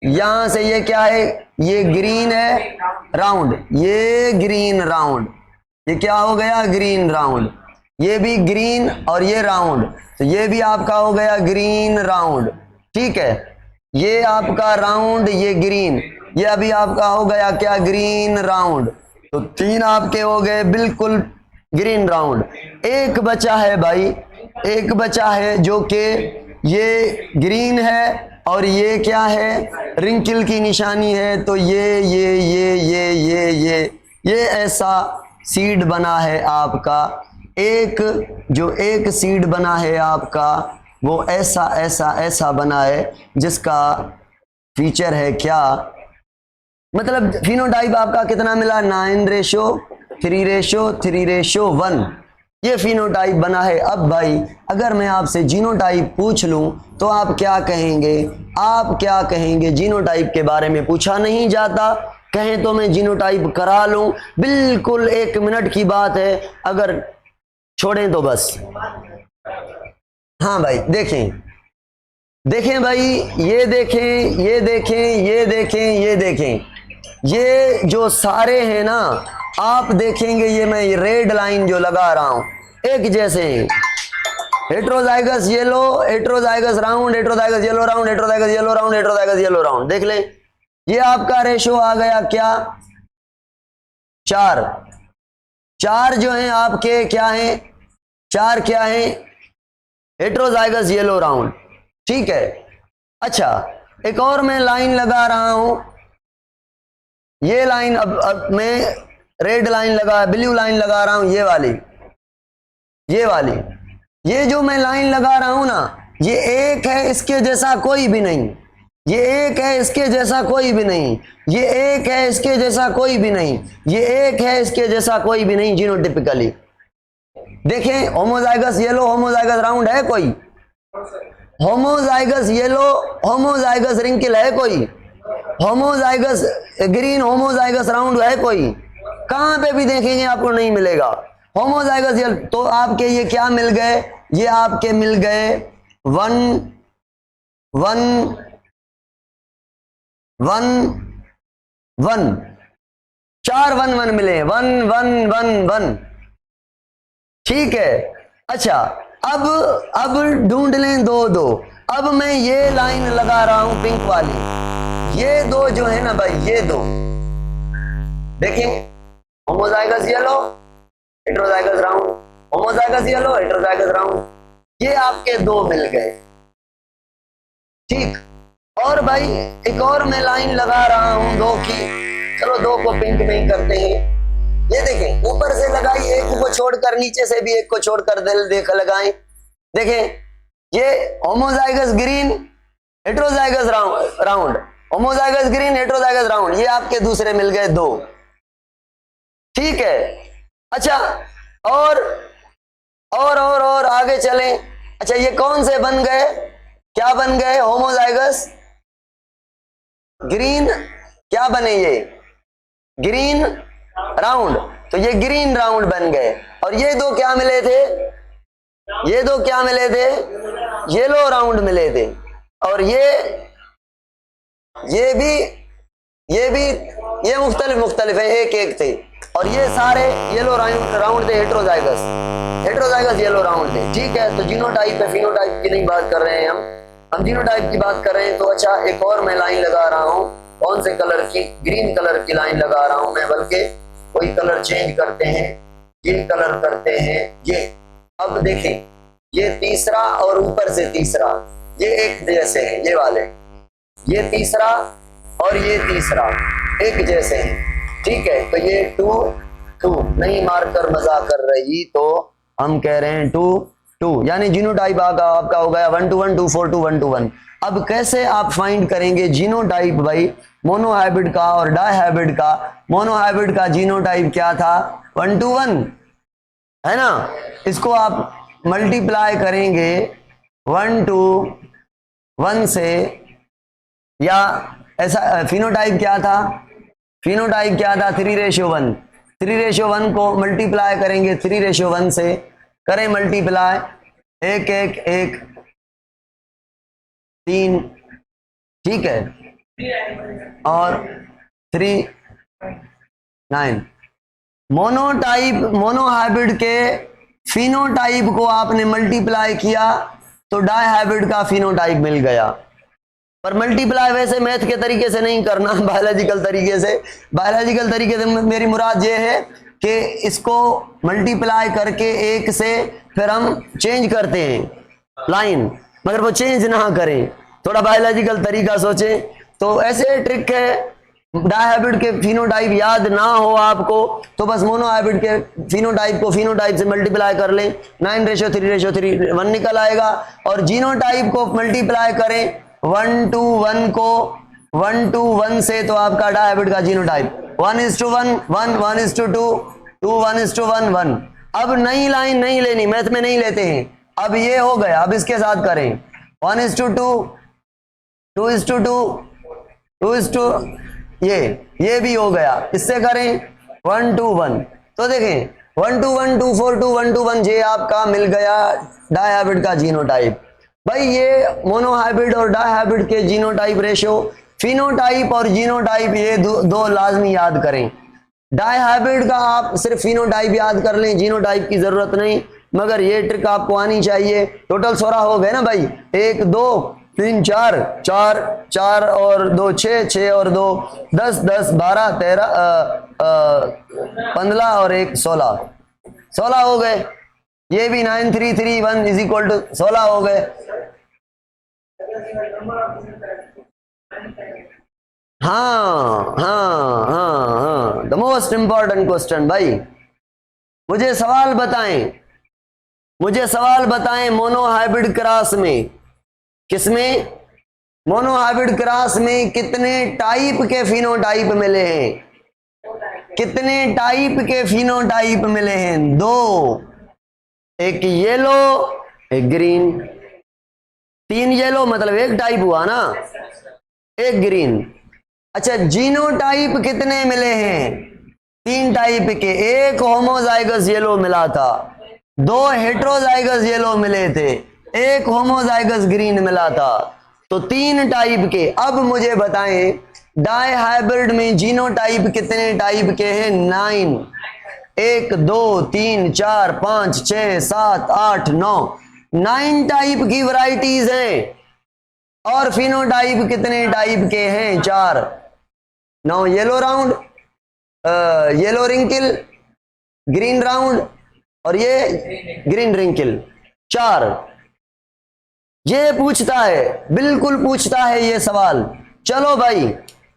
यहां से ये क्या है? ये ग्रीन है राउंड, ये ग्रीन राउंड, ये क्या हो गया? Green round. ये भी ग्रीन और ये राउंड, तो ये भी आपका हो गया ग्रीन राउंड। ठीक है, ये आपका राउंड, ये ग्रीन, ये अभी आपका हो गया क्या? Green round. तो 3 आपके हो गए बिल्कुल ग्रीन राउंड। एक बचा है भाई, एक बचा है जो कि ये ग्रीन है और ये क्या है? रिंकल की निशानी है। तो ये ऐसा सीड बना है आपका, एक जो एक सीड बना है आपका वो ऐसा बना है, जिसका फीचर है क्या? मतलब फिनोटाइप आपका कितना मिला? 9:3:3:1 ये फिनोटाइप बना है। अब भाई अगर मैं आपसे जीनोटाइप पूछ लूं तो आप क्या कहेंगे? आप क्या कहेंगे? जीनोटाइप के बारे में पूछा नहीं जाता, कहें तो मैं जीनोटाइप करा लूं, बिल्कुल 1 मिनट की बात है, अगर छोड़ें तो बस। हाँ भाई देखें भाई, ये देखें, ये जो सारे हैं ना, आप देखेंगे ये मैं ये रेड लाइन जो लगा रहा हूं एक जैसे हैं। Heterozygous yellow, heterozygous round, heterozygous yellow round, heterozygous yellow round, heterozygous yellow round. देख ले, ये आपका रेशो आ गया क्या? 4 जो हैं आपके क्या हैं? 4 क्या हैं? Heterozygous yellow round. ठीक है, अच्छा एक और मैं लाइन लगा रहा हूं, ये लाइन अब मैं रेड लाइन लगा, ब्लू लाइन लगा रहा हूं, ये वाली, ये जो मैं लाइन लगा रहा हूं ना, ये एक है, इसके जैसा कोई भी नहीं, ये एक है, इसके जैसा कोई भी नहीं, ये एक है, इसके जैसा कोई भी नहीं, ये एक है, इसके जैसा कोई भी नहीं। जीनोटिपिकली देखें, होमोजाइगस येलो होमोजाइगस राउंड है कोई? होमोजाइगस येलो होमोजाइगस रिंकल है कोई? होमोजाइगस ग्रीन होमोजाइगस राउंड है कोई? कहां पे भी देखेंगे आपको नहीं मिलेगा होमोजाइगस येलो। तो आपके ये क्या मिल गए? ये आपके मिल गए 1 1 1 1, 4 1 1 मिले, 1 1 1 1। ठीक है, अच्छा अब ढूंढ लें 2 2। अब मैं ये लाइन लगा रहा हूं पिंक वाली, ये दो जो है ना भाई, ये दो देखिए, homozygous yellow, heterozygous round, homozygous yellow, heterozygous round, ये आपके दो मिल गए। ठीक, और भाई एक और मैं लाइन लगा रहा हूं दो की, चलो दो को पिंक में ही करते हैं। ये देखें, ऊपर से लगाई एक को छोड़कर, नीचे से भी एक को छोड़कर देख लगाएं। देखें, ये homozygous green, heterozygous round, homozygous green, heterozygous round, ये आपके दूसरे मिल गए दो। ठीक है, अच्छा और आगे चलें। अच्छा, ये कौन से बन गए, क्या बन गए, होमोजाइगस ग्रीन, क्या बने ये ग्रीन राउंड, तो ये ग्रीन राउंड बन गए। और ये दो क्या मिले थे, ये दो क्या मिले थे, येलो राउंड मिले थे। और ये भी ये मुख्तलिफ है, एक एक थे। और ये सारे येलो राउंड थे, हेटेरोजाइगस येलो राउंड थे। ठीक है, तो जीनोटाइप है, फिनोटाइप की नहीं बात कर रहे हैं हम जीनोटाइप की बात कर रहे हैं। तो अच्छा, एक और मैं लाइन लगा रहा हूं, कौन से कलर की, ग्रीन कलर की लाइन लगा रहा हूं मैं, बल्कि कोई कलर चेंज करते हैं, ये कलर करते हैं ये। अब देखें, ये तीसरा और ऊपर से तीसरा, ये एक जैसे हैं, ये वाले, ये तीसरा और ये तीसरा एक जैसे हैं। ठीक है, तो ये 2 2 नहीं, मारकर मजाक कर रही, तो हम कह रहे हैं 2 2, यानी जीनोटाइप आपका हो गया 1 to 1 2 4 2 1 to 1। अब कैसे आप फाइंड करेंगे जीनोटाइप भाई, मोनोहाइब्रिड का और डायहाइब्रिड का। मोनोहाइब्रिड का जीनोटाइप क्या था, 1 to 1 है ना, इसको आप मल्टीप्लाई करेंगे 1 to 1 से, या ऐसा फिनोटाइप क्या था, फिनोटाइप क्या था 3:1, 3:1 को मल्टीप्लाई करेंगे 3:1 से, करें मल्टीप्लाई, 1 1 1 3, ठीक है, और 3 9। मोनोहाइब्रिड के फिनोटाइप को आपने मल्टीप्लाई किया तो डायहाइब्रिड का फिनोटाइप मिल गया। पर मल्टीप्लाई वैसे मैथ के तरीके से नहीं करना, बायोलॉजिकल तरीके से। बायोलॉजिकल तरीके से मेरी मुराद ये है कि इसको मल्टीप्लाई करके 1 से फिर हम चेंज करते हैं लाइन, मगर वो चेंज ना करें, थोड़ा बायोलॉजिकल तरीका सोचें। तो ऐसे ट्रिक है, डायहाइब्रिड के फिनोटाइप याद ना हो आपको तो बस मोनोहाइब्रिड के फिनोटाइप को फिनोटाइप से मल्टीप्लाई कर लें, 9:3:3 1 निकल आएगा। और जीनोटाइप को मल्टीप्लाई करें 1 to 1 को 1 to 1 से, तो आपका डायहाइब्रिड का जीनोटाइप 1:1 1 1:2 2 1:1 1। अब नई लाइन नहीं लेनी, मैथ में नहीं लेते हैं। अब ये हो गया, अब इसके साथ करें 1:2 2:2 2:, ये भी हो गया, इससे करें 1 to 1। तो देखें 1 to 1 2 4 2 1 to 1, ये आपका मिल गया डायहाइब्रिड का जीनोटाइप। भाई ये मोनोहाइब्रिड और डायहाइब्रिड के जीनोटाइप रेशियो, फिनोटाइप और जीनोटाइप, ये दो लाजमी याद करें। डायहाइब्रिड का आप सिर्फ फिनोटाइप याद कर लें, जीनोटाइप की जरूरत नहीं, मगर ये ट्रिक आपको आनी चाहिए। टोटल 16 हो गए ना भाई, 1 2 3 4 4 4 और 2 6 6 और 2 10 10 12 13 15 और 1 16 हो गए। ये भी 9 3 3 1 = 16 हो गए। हाँ, द मोस्ट इंपॉर्टेंट क्वेश्चन भाई, मुझे सवाल बताएं मोनोहाइब्रिड क्रॉस में, किसमें, मोनोहाइब्रिड क्रॉस में कितने टाइप के फिनोटाइप मिले हैं, कितने टाइप के फिनोटाइप मिले हैं, 2, एक येलो एक ग्रीन, 3 येलो मतलब 1 टाइप हुआ ना, 1 ग्रीन। अच्छा, जीनोटाइप कितने मिले हैं, 3 टाइप के, 1 होमोजाइगस येलो मिला था, 2 हेटेरोजाइगस येलो मिले थे, 1 होमोजाइगस ग्रीन मिला था, तो 3 टाइप के। अब मुझे बताएं डायहाइब्रिड में जीनोटाइप कितने टाइप के हैं, 9, 1 2 3 4 5 6 7 8 9 टाइप की वैरायटीज हैं। और फिनोटाइप कितने टाइप के हैं? 4। Now yellow round, yellow wrinkle, green round और ये ग्रीन रिंकल, 4। ये पूछता है, बिल्कुल पूछता है ये सवाल। चलो भाई,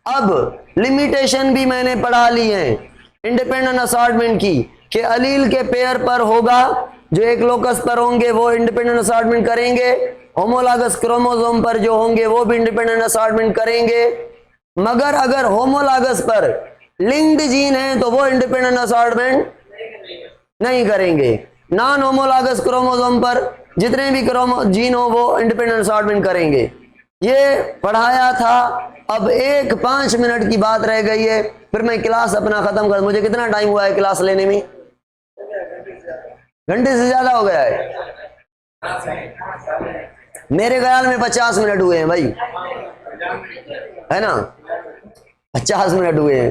अब लिमिटेशन भी मैंने पढ़ा ली है इंडिपेंडेंट असॉर्टमेंट की, कि अलील के पेयर पर होगा, जो एक लोकस पर होंगे वो इंडिपेंडेंट असॉर्टमेंट करेंगे, होमोलॉगस क्रोमोसोम पर जो होंगे वो भी इंडिपेंडेंट असॉर्टमेंट करेंगे, मगर अगर होमोलॉगस पर लिंक्ड जीन है तो वो इंडिपेंडेंट असॉर्टमेंट नहीं करेंगे। नॉन होमोलॉगस क्रोमोसोम पर जितने भी जीन हो वो इंडिपेंडेंट असॉर्टमेंट करेंगे। ये पढ़ाया था। अब 5 मिनट की बात रह गई है, फिर मैं क्लास अपना खत्म कर। मुझे कितना टाइम हुआ है क्लास लेने में? घंटे से ज्यादा हो गया है मेरे ख्याल में। 50 मिनट हुए हैं भाई, है ना? 50 मिनट हुए हैं,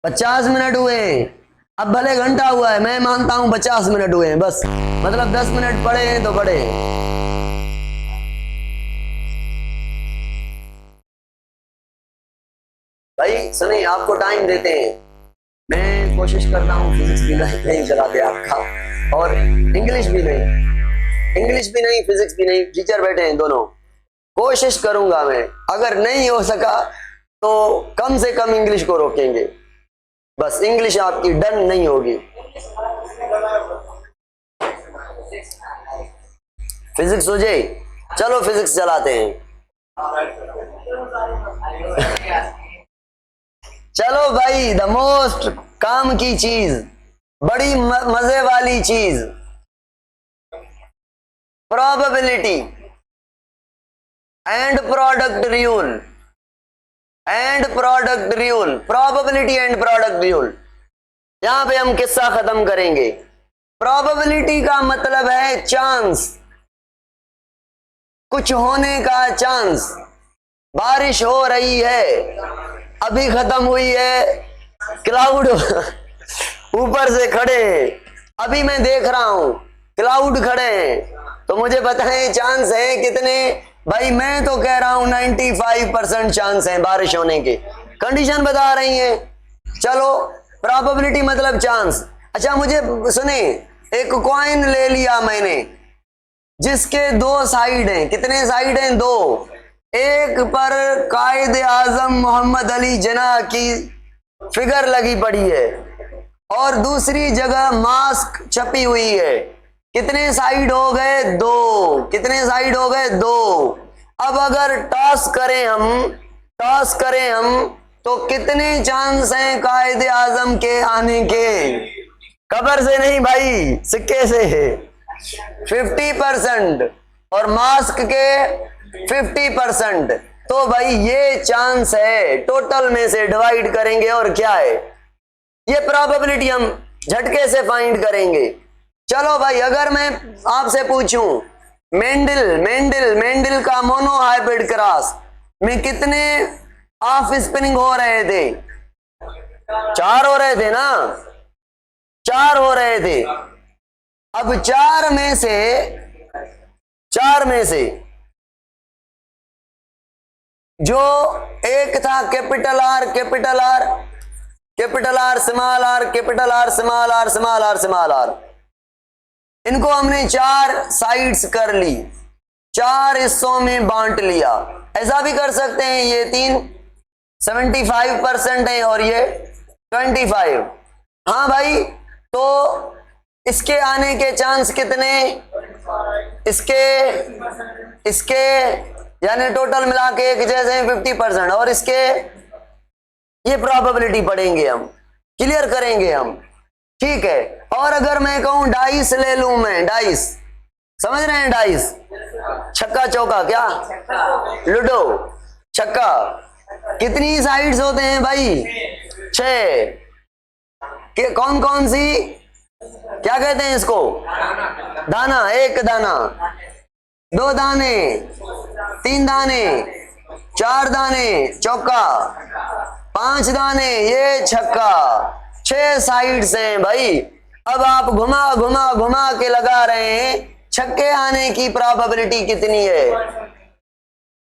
50 मिनट हुए हैं। अब भले घंटा हुआ है, मैं मानता हूं 50 मिनट हुए हैं बस, मतलब 10 मिनट पढ़े हैं तो पढ़े। भाई सुनिए, आपको टाइम देते हैं, मैं कोशिश करता हूँ फिजिक्स भी नहीं चलाते आपका, और इंग्लिश भी नहीं, फिजिक्स भी नहीं। टीचर बैठे हैं दोनों, कोशिश करूंगा मैं। अगर नहीं हो सका तो कम से कम इंग्लिश को रोकेंगे, बस इंग्लिश आपकी डन नहीं होगी। फिजिक्स हो जाए, चलो फिजिक्स चलाते हैं। चलो भाई, द मोस्ट काम की चीज, बड़ी मजे वाली चीज, probability and product rule, probability and product rule. यहां पे हम किस्सा खत्म करेंगे। प्रोबेबिलिटी का मतलब है चांस, कुछ होने का चांस। बारिश हो रही है, अभी खत्म हुई है, क्लाउड ऊपर से खड़े हैं, अभी मैं देख रहा हूं क्लाउड खड़े हैं, तो मुझे बताएं चांस है कितने? भाई मैं तो कह रहा हूं 95% चांस है बारिश होने के। कंडीशन बता रही है। चलो, प्रोबेबिलिटी मतलब चांस। अच्छा मुझे सुने, एक कॉइन ले लिया मैंने जिसके 2 साइड हैं। कितने साइड हैं? 2। एक पर कायद आजम मोहम्मद अली जिन्ना की फिगर लगी पड़ी है और दूसरी जगह मास्क छपी हुई है। कितने साइड हो गए? 2। कितने साइड हो गए? 2। अब अगर टॉस करें हम तो कितने चांस हैं कायद आजम के आने के? कबर से नहीं भाई, सिक्के से। 50% और मास्क के 50%। तो भाई ये चांस है, टोटल में से डिवाइड करेंगे और क्या है? ये प्रोबेबिलिटी हम झटके से फाइंड करेंगे। चलो भाई, अगर मैं आपसे पूछूं मेंडल का मोनोहाइब्रिड क्रॉस में कितने ऑफ स्पिनिंग हो रहे थे? 4 हो रहे थे ना? 4 हो रहे थे। अब 4 में जो एक था capital R, small R, capital R, small R, इनको हमने 4 साइड्स कर ली, 4 हिस्सों में बांट लिया। ऐसा भी कर सकते हैं, ये 3 75% है और ये 25। हाँ भाई, तो इसके आने के चांस कितने? इसके यानी टोटल मिला के एक जैसे 50%, और इसके ये प्रोबेबिलिटी पढ़ेंगे हम, क्लियर करेंगे हम, ठीक है। और अगर मैं कहूं डाइस ले लूं, मैं डाइस, समझ रहे हैं? डाइस, छक्का चौका, क्या लूडो छक्का, कितनी साइड्स होते हैं भाई? 6। कौन कौन सी, क्या कहते हैं इसको? दाना। 1 दाना, 2 दाने, 3 दाने, 4 दाने चौका, 5 दाने ये छक्का। 6 साइड्स हैं भाई। अब आप घुमा के लगा रहे हैं, छक्के आने की प्रोबेबिलिटी कितनी है?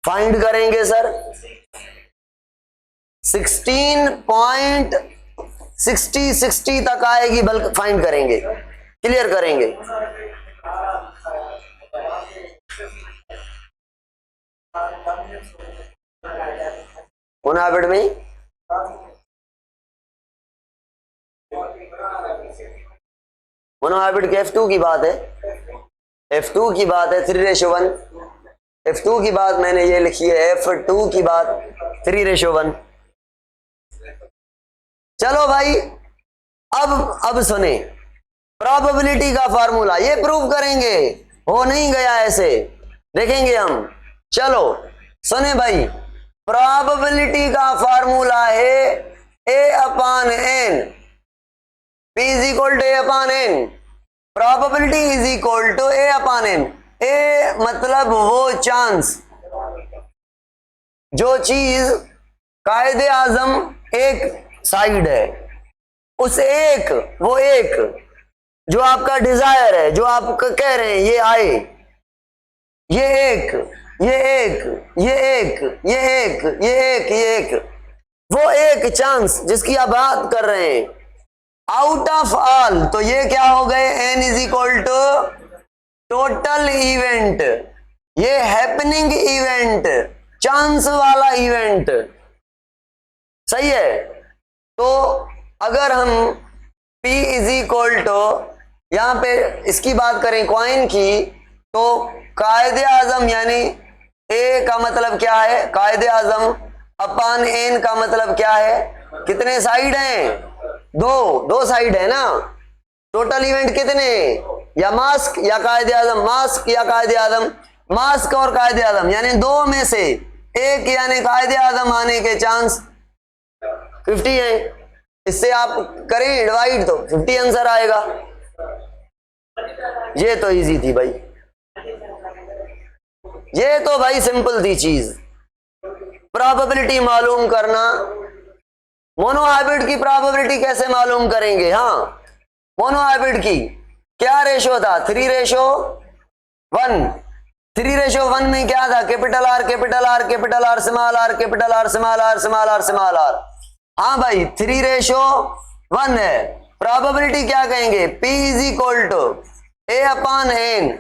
फाइंड करेंगे सर 16.60 तक आएगी, बल्कि फाइंड करेंगे, क्लियर करेंगे। मोनोहाइब्रिड में मोनोहाइब्रिड के F2 की बात है, F2 की बात है 3:1। F2 की बात मैंने ये लिखी है, F2 की बात 3:1। चलो भाई अब सुने, प्रोबेबिलिटी का फार्मूला ये प्रूव करेंगे, हो नहीं गया ऐसे, देखेंगे हम। चलो सुने भाई, प्रोबेबिलिटी का फार्मूला है A/N, P is equal to A/N, probability is equal to A/N। A मतलब वो चांस, जो चीज कायदे आजम एक साइड है, उस एक, वो एक जो आपका डिजायर है, जो आप कह रहे हैं ये आए, ये एक, ये एक, ये एक, ये एक, ये एक, ये एक, वो एक चांस जिसकी आप बात कर रहे हैं, आउट ऑफ ऑल, तो ये क्या हो गए, N is equal to total event, ये हैपनिंग इवेंट, चांस वाला इवेंट, सही है। तो अगर हम P इज इक्वल टू, यहां पे इसकी बात करें कॉइन की, तो कायदे आजम यानी A का मतलब क्या है, कायदे आजम अपॉन N का मतलब क्या है, कितने साइड हैं, दो साइड है ना, टोटल इवेंट कितने, या मास्क या कायदे आजम, मास्क या कायदे आजम, मास्क और कायदे आजम, यानी दो में से एक यानी कायदे आजम आने के चांस 50 है। इससे आप करें डिवाइड तो 50 आंसर आएगा। ये तो इजी थी भाई, ये तो भाई सिंपल थी चीज, प्रोबेबिलिटी मालूम करना। मोनोहाइब्रिड की प्रोबेबिलिटी कैसे मालूम करेंगे, हाँ मोनोहाइब्रिड की क्या रेशो था, 3:1। 3:1 में क्या था, capital R capital R capital R small R capital R small R small R small R. हाँ भाई 3:1 है, प्रोबेबिलिटी क्या कहेंगे, P is equal to A/N।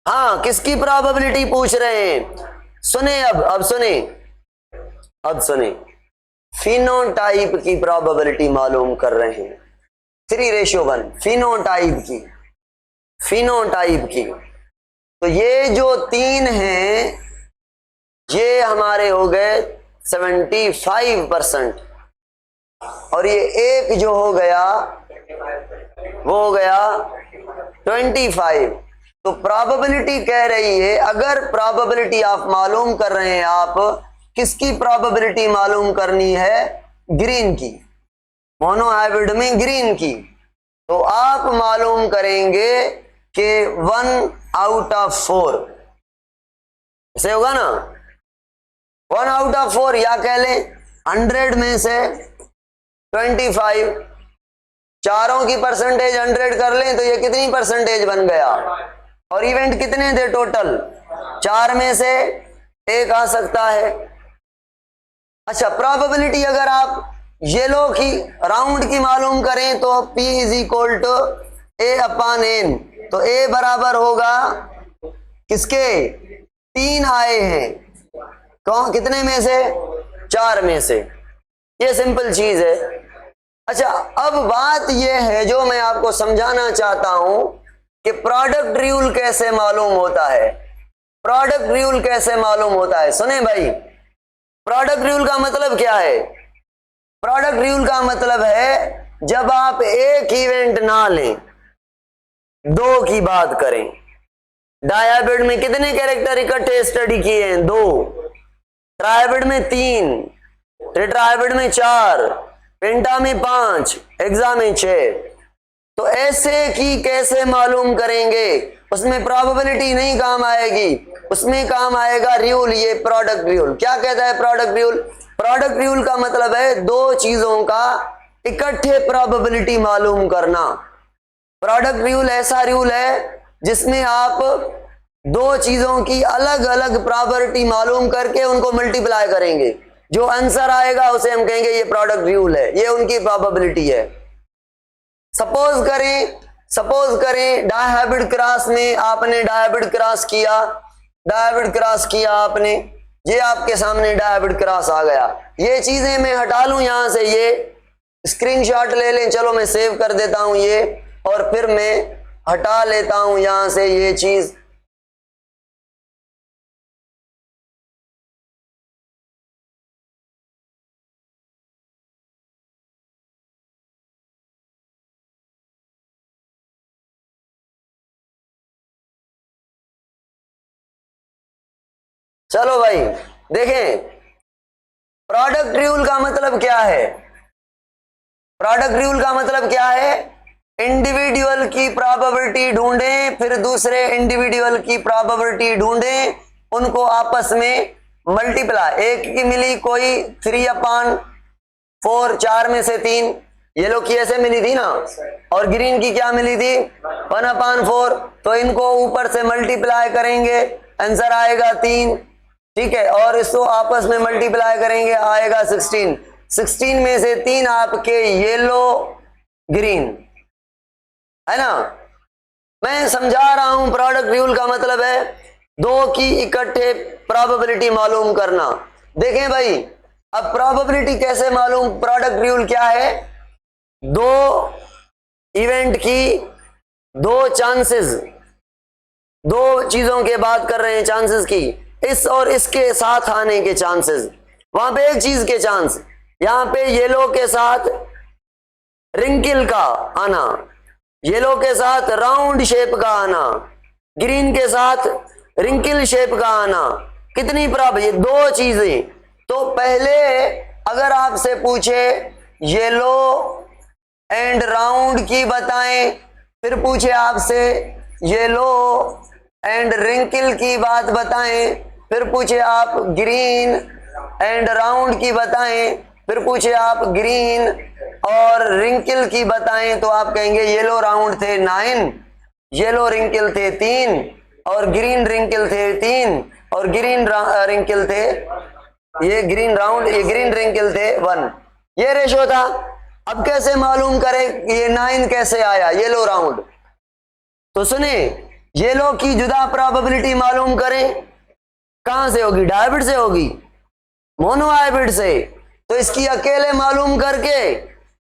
हाँ किसकी प्रोबेबिलिटी पूछ रहे हैं, सुने अब सुने, फिनोटाइप की प्रोबेबिलिटी मालूम कर रहे हैं, 3:1 फिनोटाइप की। तो ये जो तीन हैं ये हमारे हो गए 75%, और ये एक जो हो गया वो हो गया 25। तो प्रोबेबिलिटी कह रही है, अगर प्रोबेबिलिटी आप मालूम कर रहे हैं, आप किसकी प्रोबेबिलिटी मालूम करनी है, ग्रीन की, मोनोहाइब्रिड में ग्रीन की, तो आप मालूम करेंगे कि 1/4 ऐसे होगा ना, 1/4, या कह लें 100 में से 25, चारों की परसेंटेज 100 कर लें तो ये कितनी परसेंटेज बन गया, और इवेंट कितने थे टोटल, 4 में से 1 आ सकता है। अच्छा प्रोबेबिलिटी अगर आप येलो की राउंड की मालूम करें तो P is equal to A/N, तो A बराबर होगा किसके, 3 आए हैं, कौन कितने में से, 4 में से, ये सिंपल चीज है। अच्छा अब बात यह है जो मैं आपको समझाना चाहता हूं कि प्रोडक्ट रूल कैसे मालूम होता है, प्रोडक्ट रूल कैसे मालूम होता है। सुने भाई, प्रोडक्ट रूल का मतलब क्या है, प्रोडक्ट रूल का मतलब है जब आप एक इवेंट ना लें, 2 की बात करें। डायहाइब्रिड में कितने कैरेक्टर इकट्ठे स्टडी किए हैं, 2, ट्राइहाइब्रिड में 3, टेट्राहाइब्रिड में 4, पेंटा में 5, हेक्सा में 6। तो ऐसे की कैसे मालूम करेंगे, उसमें प्रोबेबिलिटी नहीं काम आएगी, उसमें काम आएगा रूल, ये प्रोडक्ट रूल। क्या कहता है प्रोडक्ट रूल, प्रोडक्ट रूल का मतलब है 2 चीजों का इकट्ठे प्रोबेबिलिटी मालूम करना। प्रोडक्ट रूल ऐसा रूल है जिसमें आप दो चीजों की अलग अलग प्रॉपर्टी मालूम करके उनको मल्टीप्लाई करेंगे, जो आंसर आएगा उसे हम कहेंगे ये प्रोडक्ट रूल है, ये उनकी प्रोबेबिलिटी है। सपोज करें डायहाइब्रिड क्रॉस में आपने डायहाइब्रिड क्रॉस किया आपने, ये आपके सामने डायहाइब्रिड क्रॉस आ गया। ये चीजें मैं हटा लूं यहां से, ये स्क्रीनशॉट ले लें, चलो मैं सेव कर देता हूं ये, और फिर मैं हटा लेता हूं यहां से ये चीज। चलो भाई देखें, प्रोडक्ट रूल का मतलब क्या है? प्रोडक्ट रूल का मतलब क्या है? इंडिविजुअल की प्रोबेबिलिटी ढूंढें, फिर दूसरे इंडिविजुअल की प्रोबेबिलिटी ढूंढें, उनको आपस में मल्टीप्लाई। एक की मिली कोई 3/4, 4 में से 3, येलो की ऐसे मिली थी ना, और ग्रीन की क्या मिली थी 1/4, तो इनको ऊपर से मल्टीप्लाई करेंगे, आंसर आएगा 3, ठीक है, और इसको आपस में मल्टीप्लाई करेंगे, आएगा 16। 16 में से 3 आपके येलो ग्रीन है ना। मैं समझा रहा हूं, प्रोडक्ट रूल का मतलब है दो की इकट्ठे प्रोबेबिलिटी मालूम करना। देखें भाई, अब प्रोबेबिलिटी कैसे मालूम, प्रोडक्ट रूल क्या है? दो इवेंट की दो चांसेस, दो चीजों के बात कर रहे हैं चांसेस की, इस और इसके साथ आने के चांसेस, वहां पे एक चीज के चांस, यहां पे येलो के साथ रिंकल का आना, येलो के साथ राउंड शेप का आना, ग्रीन के साथ रिंकल शेप का आना, कितनी प्रॉब्लम, ये दो चीजें। तो पहले अगर आपसे पूछे येलो एंड राउंड की बताएं, फिर पूछे आपसे येलो एंड रिंकल की बात बताएं, फिर पूछे आप ग्रीन एंड राउंड की बताएं, फिर पूछे आप ग्रीन और रिंकल की बताएं, तो आप कहेंगे येलो राउंड थे 9, येलो रिंकल थे 3, और ग्रीन रिंकल थे 3, और ग्रीन रिंकल थे, ये ग्रीन राउंड, ये ग्रीन रिंकल थे 1। ये रेशो था। अब कैसे मालूम करें ये 9 कैसे आया येलो राउंड? तो सुने, येलो की जुदा प्रोबेबिलिटी मालूम करें, कहां से होगी? डायहाइब्रिड से होगी, मोनोहाइब्रिड से। तो इसकी अकेले मालूम करके,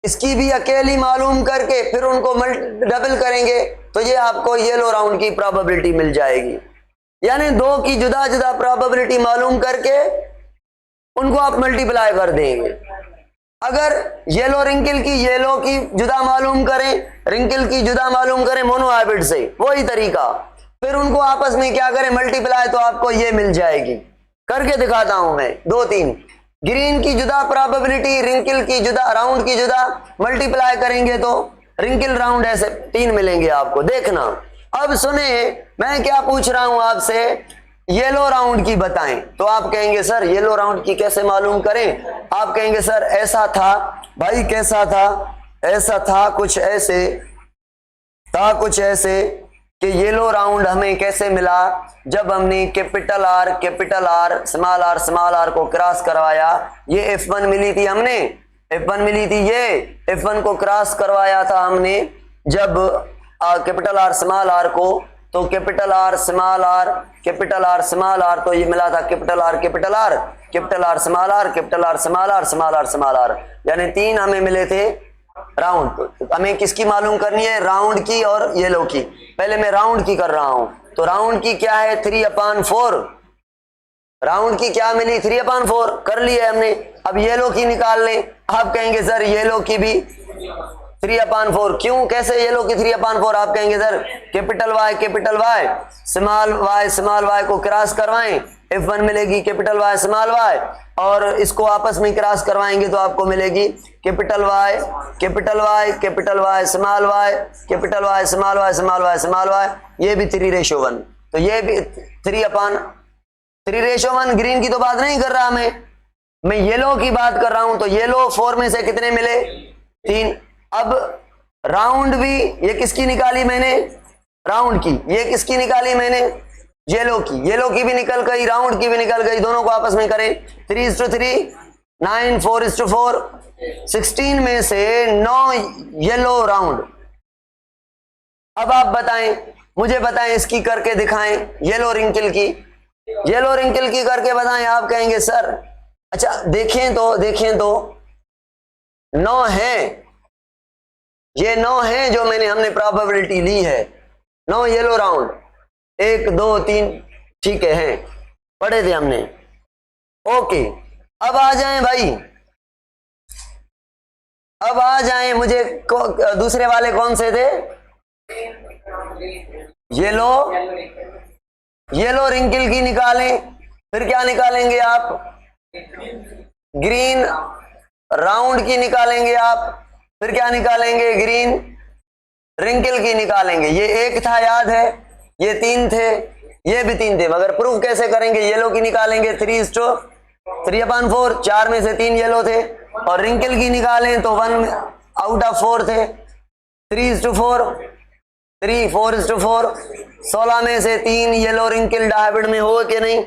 इसकी भी अकेली मालूम करके, फिर उनको डबल करेंगे, तो ये आपको येलो राउंड की प्रोबेबिलिटी मिल जाएगी। यानी दो की जुदा जुदा प्रोबेबिलिटी मालूम करके उनको आप मल्टीप्लाई कर देंगे। अगर येलो रिंकल की, येलो की जुदा मालूम करें, रिंकल की जुदा मालूम करें मोनोहाइब्रिड से, वही तरीका, फिर उनको आपस में क्या करें मल्टीप्लाई, तो आपको ये मिल जाएगी। करके दिखाता हूं मैं 2-3। ग्रीन की जुदा प्रोबेबिलिटी, रिंकल की जुदा, राउंड की जुदा, मल्टीप्लाई करेंगे तो रिंकल राउंड ऐसे 3 मिलेंगे आपको, देखना। अब सुने, मैं क्या पूछ रहा हूं आपसे, येलो राउंड की बताएं, तो आप कहेंगे सर येलो राउंड की कैसे मालूम करें? आप कहेंगे सर ऐसा था भाई, कैसा था? ऐसा था कुछ ऐसे, था कुछ ऐसे कि येलो राउंड हमें कैसे मिला, जब हमने कैपिटल आर स्मॉल आर को क्रॉस करवाया, ये F1 मिली थी हमने, F1 मिली थी, ये F1 को क्रॉस करवाया था हमने जब कैपिटल आर स्मॉल आर को, तो capital R small R, capital R small R, तो ये मिला था capital R capital R, capital R small R, capital R small R, small R small R, यानी 3 हमें मिले थे राउंड। तो हमें किसकी मालूम करनी है? राउंड की और येलो की। पहले मैं राउंड की कर रहा हूं, तो राउंड की क्या है 3/4, राउंड की क्या मिली 3/4, कर लिया हमने। अब येलो की निकाल लें। आप कहेंगे सर येलो की भी 3/4, क्यों, कैसे येलो की 3/4? आप कहेंगे sir capital Y small Y को क्रॉस करवाएं, F1 मिलेगी कैपिटल वाई स्मॉल वाई, और इसको आपस में क्रॉस करवाएंगे तो आपको मिलेगी capital Y capital Y capital Y small Y, capital Y small Y small Y small Y, ये भी 3:1, तो ये भी 3:1। ग्रीन की तो बात नहीं कर रहा मैं येलो की बात कर रहा हूं। तो येलो 4 में से कितने मिले? 3। अब राउंड भी, ये किसकी निकाली मैंने? राउंड की। ये किसकी निकाली मैंने? येलो की भी निकल गई, राउंड की भी निकल गई, दोनों को आपस में करें 3:3, 9, 4:4, 16 में से 9 येलो राउंड। अब आप बताएं, मुझे बताएं, इसकी करके दिखाएं, येलो रिंकल की करके बताएं। आप कहेंगे सर अच्छा देखें तो 9 है, ये 9 है जो हमने प्रोबेबिलिटी ली है, 9 येलो राउंड, 1 2 3, ठीक है पढ़े थे हमने। ओके, अब आ जाएं भाई, अब आ जाएं, मुझे दूसरे वाले कौन से थे? येलो रिंकल की निकालें, फिर क्या निकालेंगे आप? ग्रीन राउंड की निकालेंगे आप, फिर क्या निकालेंगे? ग्रीन रिंकल की निकालेंगे। ये 1 था याद है, ये 3 थे, ये भी 3 थे, मगर प्रूफ कैसे करेंगे? येलो की निकालेंगे 3:3/4, 4 में से 3 येलो थे, और रिंकल की निकालें तो 1 आउट ऑफ 4 थे, 3:4, 4:4, 16 में से 3 येलो रिंकल हाइब्रिड में हो कि नहीं?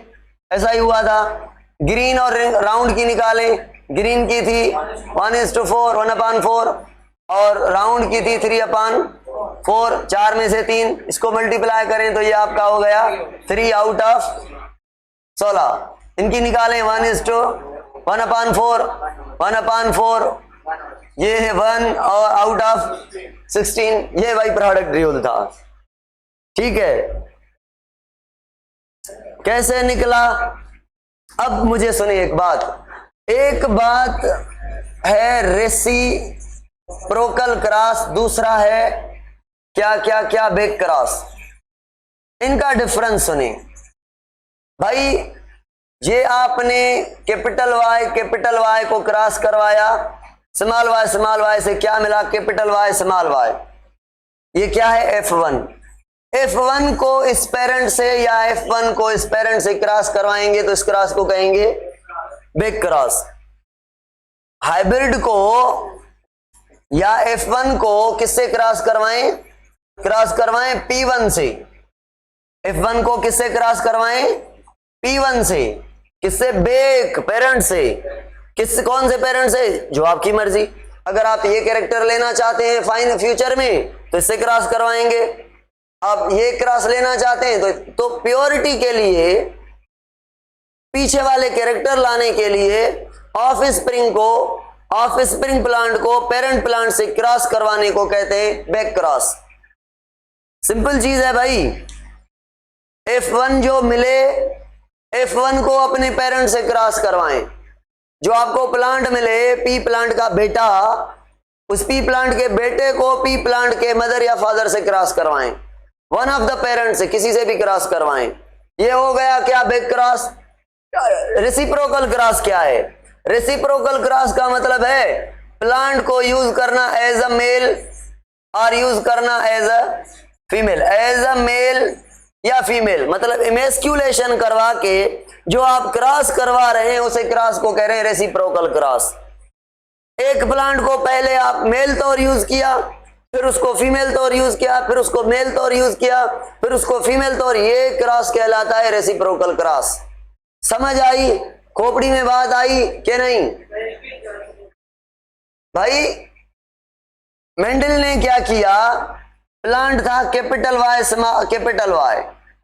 ऐसा ही हुआ था। ग्रीन और राउंड की निकालें, ग्रीन की थी 1:4, 1/4, और राउंड की थी 3/4, 4 में से 3, इसको मल्टीप्लाई करें तो ये आपका हो गया 3 आउट ऑफ 16। इनकी निकालें 1:1/4, 1/4, ये है 1 और आउट ऑफ 16, ये भाई प्रोडक्ट रूल था, ठीक है। कैसे निकला? अब मुझे सुनिए एक बात है रेसिप्रोकल क्रॉस, दूसरा है क्या बैक क्रॉस। इनका डिफरेंस सुनिए भाई। ये आपने कैपिटल वाई को क्रॉस करवाया, स्मॉल वाई से क्या मिला? Capital Y small Y. ये क्या है? F1 को इस पेरेंट से या F1 को इस पेरेंट से क्रॉस करवाएंगे तो इस क्रॉस को कहेंगे बैक क्रॉस। हाइब्रिड को या F1 को किससे क्रॉस करवाएं? P1 से। F1 को किससे क्रॉस करवाएं? P1 से। किससे? बैक पेरेंट से। कौन से पेरेंट से? जो आपकी मर्जी। अगर आप ये कैरेक्टर लेना चाहते हैं फाइन फ्यूचर में तो इससे क्रॉस करवाएंगे, आप ये क्रॉस लेना चाहते हैं तो प्योरिटी के लिए, पीछे वाले कैरेक्टर लाने के लिए ऑफ स्प्रिंग प्लांट को पेरेंट प्लांट से क्रॉस करवाने को कहते हैं बैक क्रॉस। सिंपल चीज है भाई। F1 जो मिले, F1 को अपने पेरेंट से क्रॉस करवाएं। जो आपको प्लांट मिले, पी प्लांट का बेटा, उस पी प्लांट के बेटे को पी प्लांट के मदर या फादर से क्रॉस करवाएं। वन ऑफ द पेरेंट से, किसी से भी क्रॉस करवाएं। ये हो गया क्या? Back cross. रेसिप्रोकल क्रॉस क्या है? रेसिप्रोकल क्रॉस का मतलब है प्लांट को यूज करना एज अ मेल और यूज करना as a female. As a male या फीमेल मतलब इमेस्क्यूलेशन करवा के जो आप क्रॉस करवा रहे हैं उसे क्रॉस को कह रहे हैं रेसिप्रोकल क्रॉस। एक प्लांट को पहले आप मेल तौर यूज किया, फिर उसको फीमेल तौर यूज किया, फिर उसको मेल तौर यूज किया, फिर उसको फीमेल तौर, ये क्रॉस कहलाता है रेसिप्रोकल क्रॉस। समझ आई? खोपड़ी में बात आई कि नहीं? भाई मेंडल ने क्या किया? प्लांट था कैपिटल वाई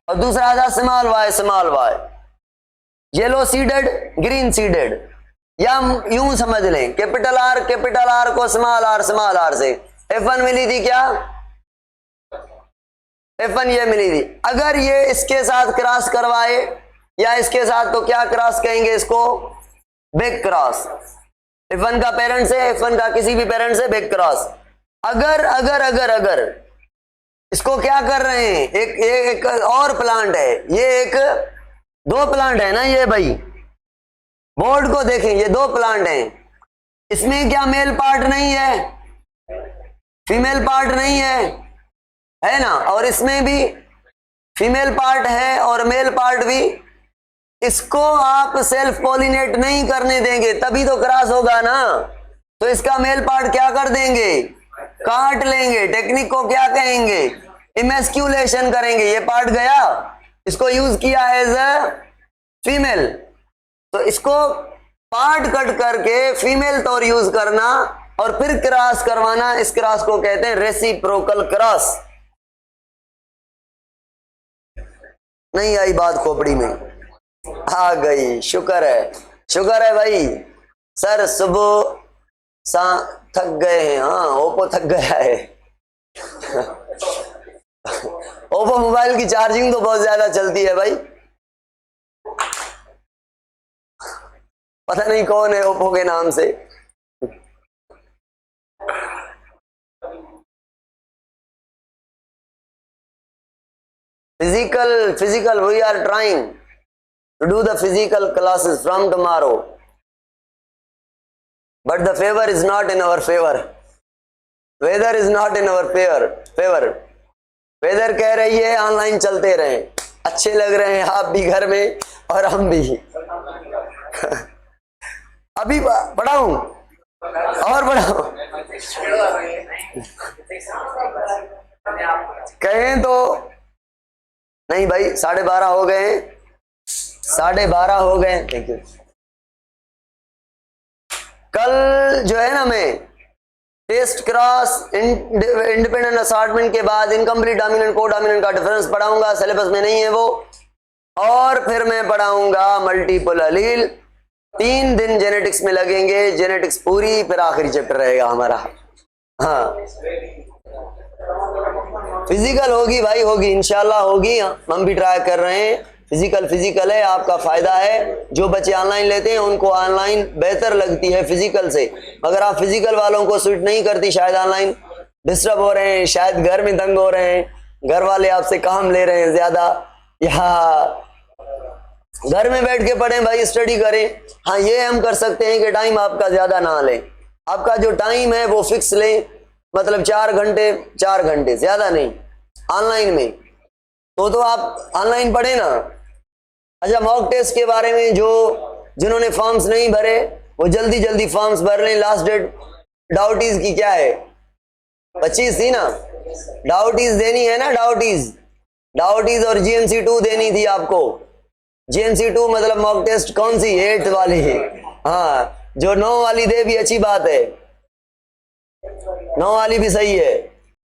और दूसरा था small Y. Yellow seeded, green seeded, या यूं समझ लें कैपिटल आर को स्मॉल आर से F1 मिली थी क्या? F1 ये मिली थी। अगर ये इसके साथ क्रॉस करवाए या इसके साथ तो क्या क्रॉस कहेंगे इसको? Back cross. F1 का पेरेंट से, F1 का किसी भी पेरेंट से बैक क्रॉस। अगर इसको क्या कर रहे हैं? एक और प्लांट है, ये दो प्लांट है ना ये भाई, बोर्ड को देखें, ये 2 प्लांट हैं। इसमें क्या मेल पार्ट नहीं है, फीमेल पार्ट नहीं है ना? और इसमें भी फीमेल पार्ट है और मेल पार्ट भी। इसको आप सेल्फ पॉलिनेट नहीं करने देंगे तभी तो क्रॉस होगा ना। तो इसका मेल पार्ट क्या कर देंगे? काट लेंगे। टेक्निक को क्या कहेंगे? इमेस्क्यूलेशन करेंगे। ये पार्ट गया, इसको यूज किया एज अ फीमेल, तो इसको पार्ट कट करके फीमेल तौर यूज करना और फिर क्रॉस करवाना, इस क्रॉस को कहते हैं रेसिप्रोकल क्रॉस। नहीं आई बात खोपड़ी में, आ गई, शुक्र है भाई। सर सुबह थक गए हैं, हाँ ओप्पो थक गया है। ओप्पो मोबाइल की चार्जिंग तो बहुत ज्यादा चलती है भाई, पता नहीं कौन है ओप्पो के नाम से। Physical, we are trying to do the physical classes from tomorrow, but the favor is not in our favor. Weather is not in our favor. Weather कह रही है ऑनलाइन चलते रहें, अच्छे लग रहे हैं आप भी घर में और हम भी। अभी पढ़ाऊं और पढ़ाऊं, कहें तो नहीं भाई, 12:30 हो गए, 12:30 हो गए। Thank you. कल जो है ना, मैं टेस्ट क्रॉस इंडिपेंडेंट असॉर्टमेंट के बाद इनकम्प्लीट डोमिनेंट को डोमिनेंट का डिफरेंस पढ़ाऊंगा, सिलेबस में नहीं है वो, और फिर मैं पढ़ाऊंगा मल्टीपल अलील। 3 दिन जेनेटिक्स में लगेंगे, जेनेटिक्स पूरी, फिर आखिरी चैप्टर रहेगा हमारा। हाँ फिजिकल होगी भाई, होगी इंशाल्लाह होगी, हम भी ट्राई कर रहे हैं। फिजिकल है, आपका फायदा है। जो बच्चे ऑनलाइन लेते हैं उनको ऑनलाइन बेहतर लगती है फिजिकल से, मगर आप फिजिकल वालों को सूट नहीं करती, शायद ऑनलाइन डिस्टर्ब हो रहे हैं, शायद घर में दंग हो रहे हैं, घर वाले आपसे काम ले रहे हैं ज्यादा, या घर में बैठ के पढ़ें भाई, स्टडी करें। हाँ ये हम कर सकते हैं कि टाइम आपका ज्यादा ना लें, आपका जो टाइम है वो फिक्स लें, मतलब 4 घंटे ज्यादा नहीं ऑनलाइन में, तो आप ऑनलाइन पढ़े ना। अच्छा मॉक टेस्ट के बारे में, जिन्होंने फॉर्म्स नहीं भरे वो जल्दी फॉर्म्स भर लें। लास्ट डेट डाउटीज की क्या है, 25 थी ना, डाउटीज देनी है ना, डाउटीज और GMC2 देनी थी आपको। GMC2 मतलब मॉक टेस्ट कौन सी, 8th वाली है। हाँ जो 9 वाली दे भी अच्छी बात है, 9 वाली भी सही है।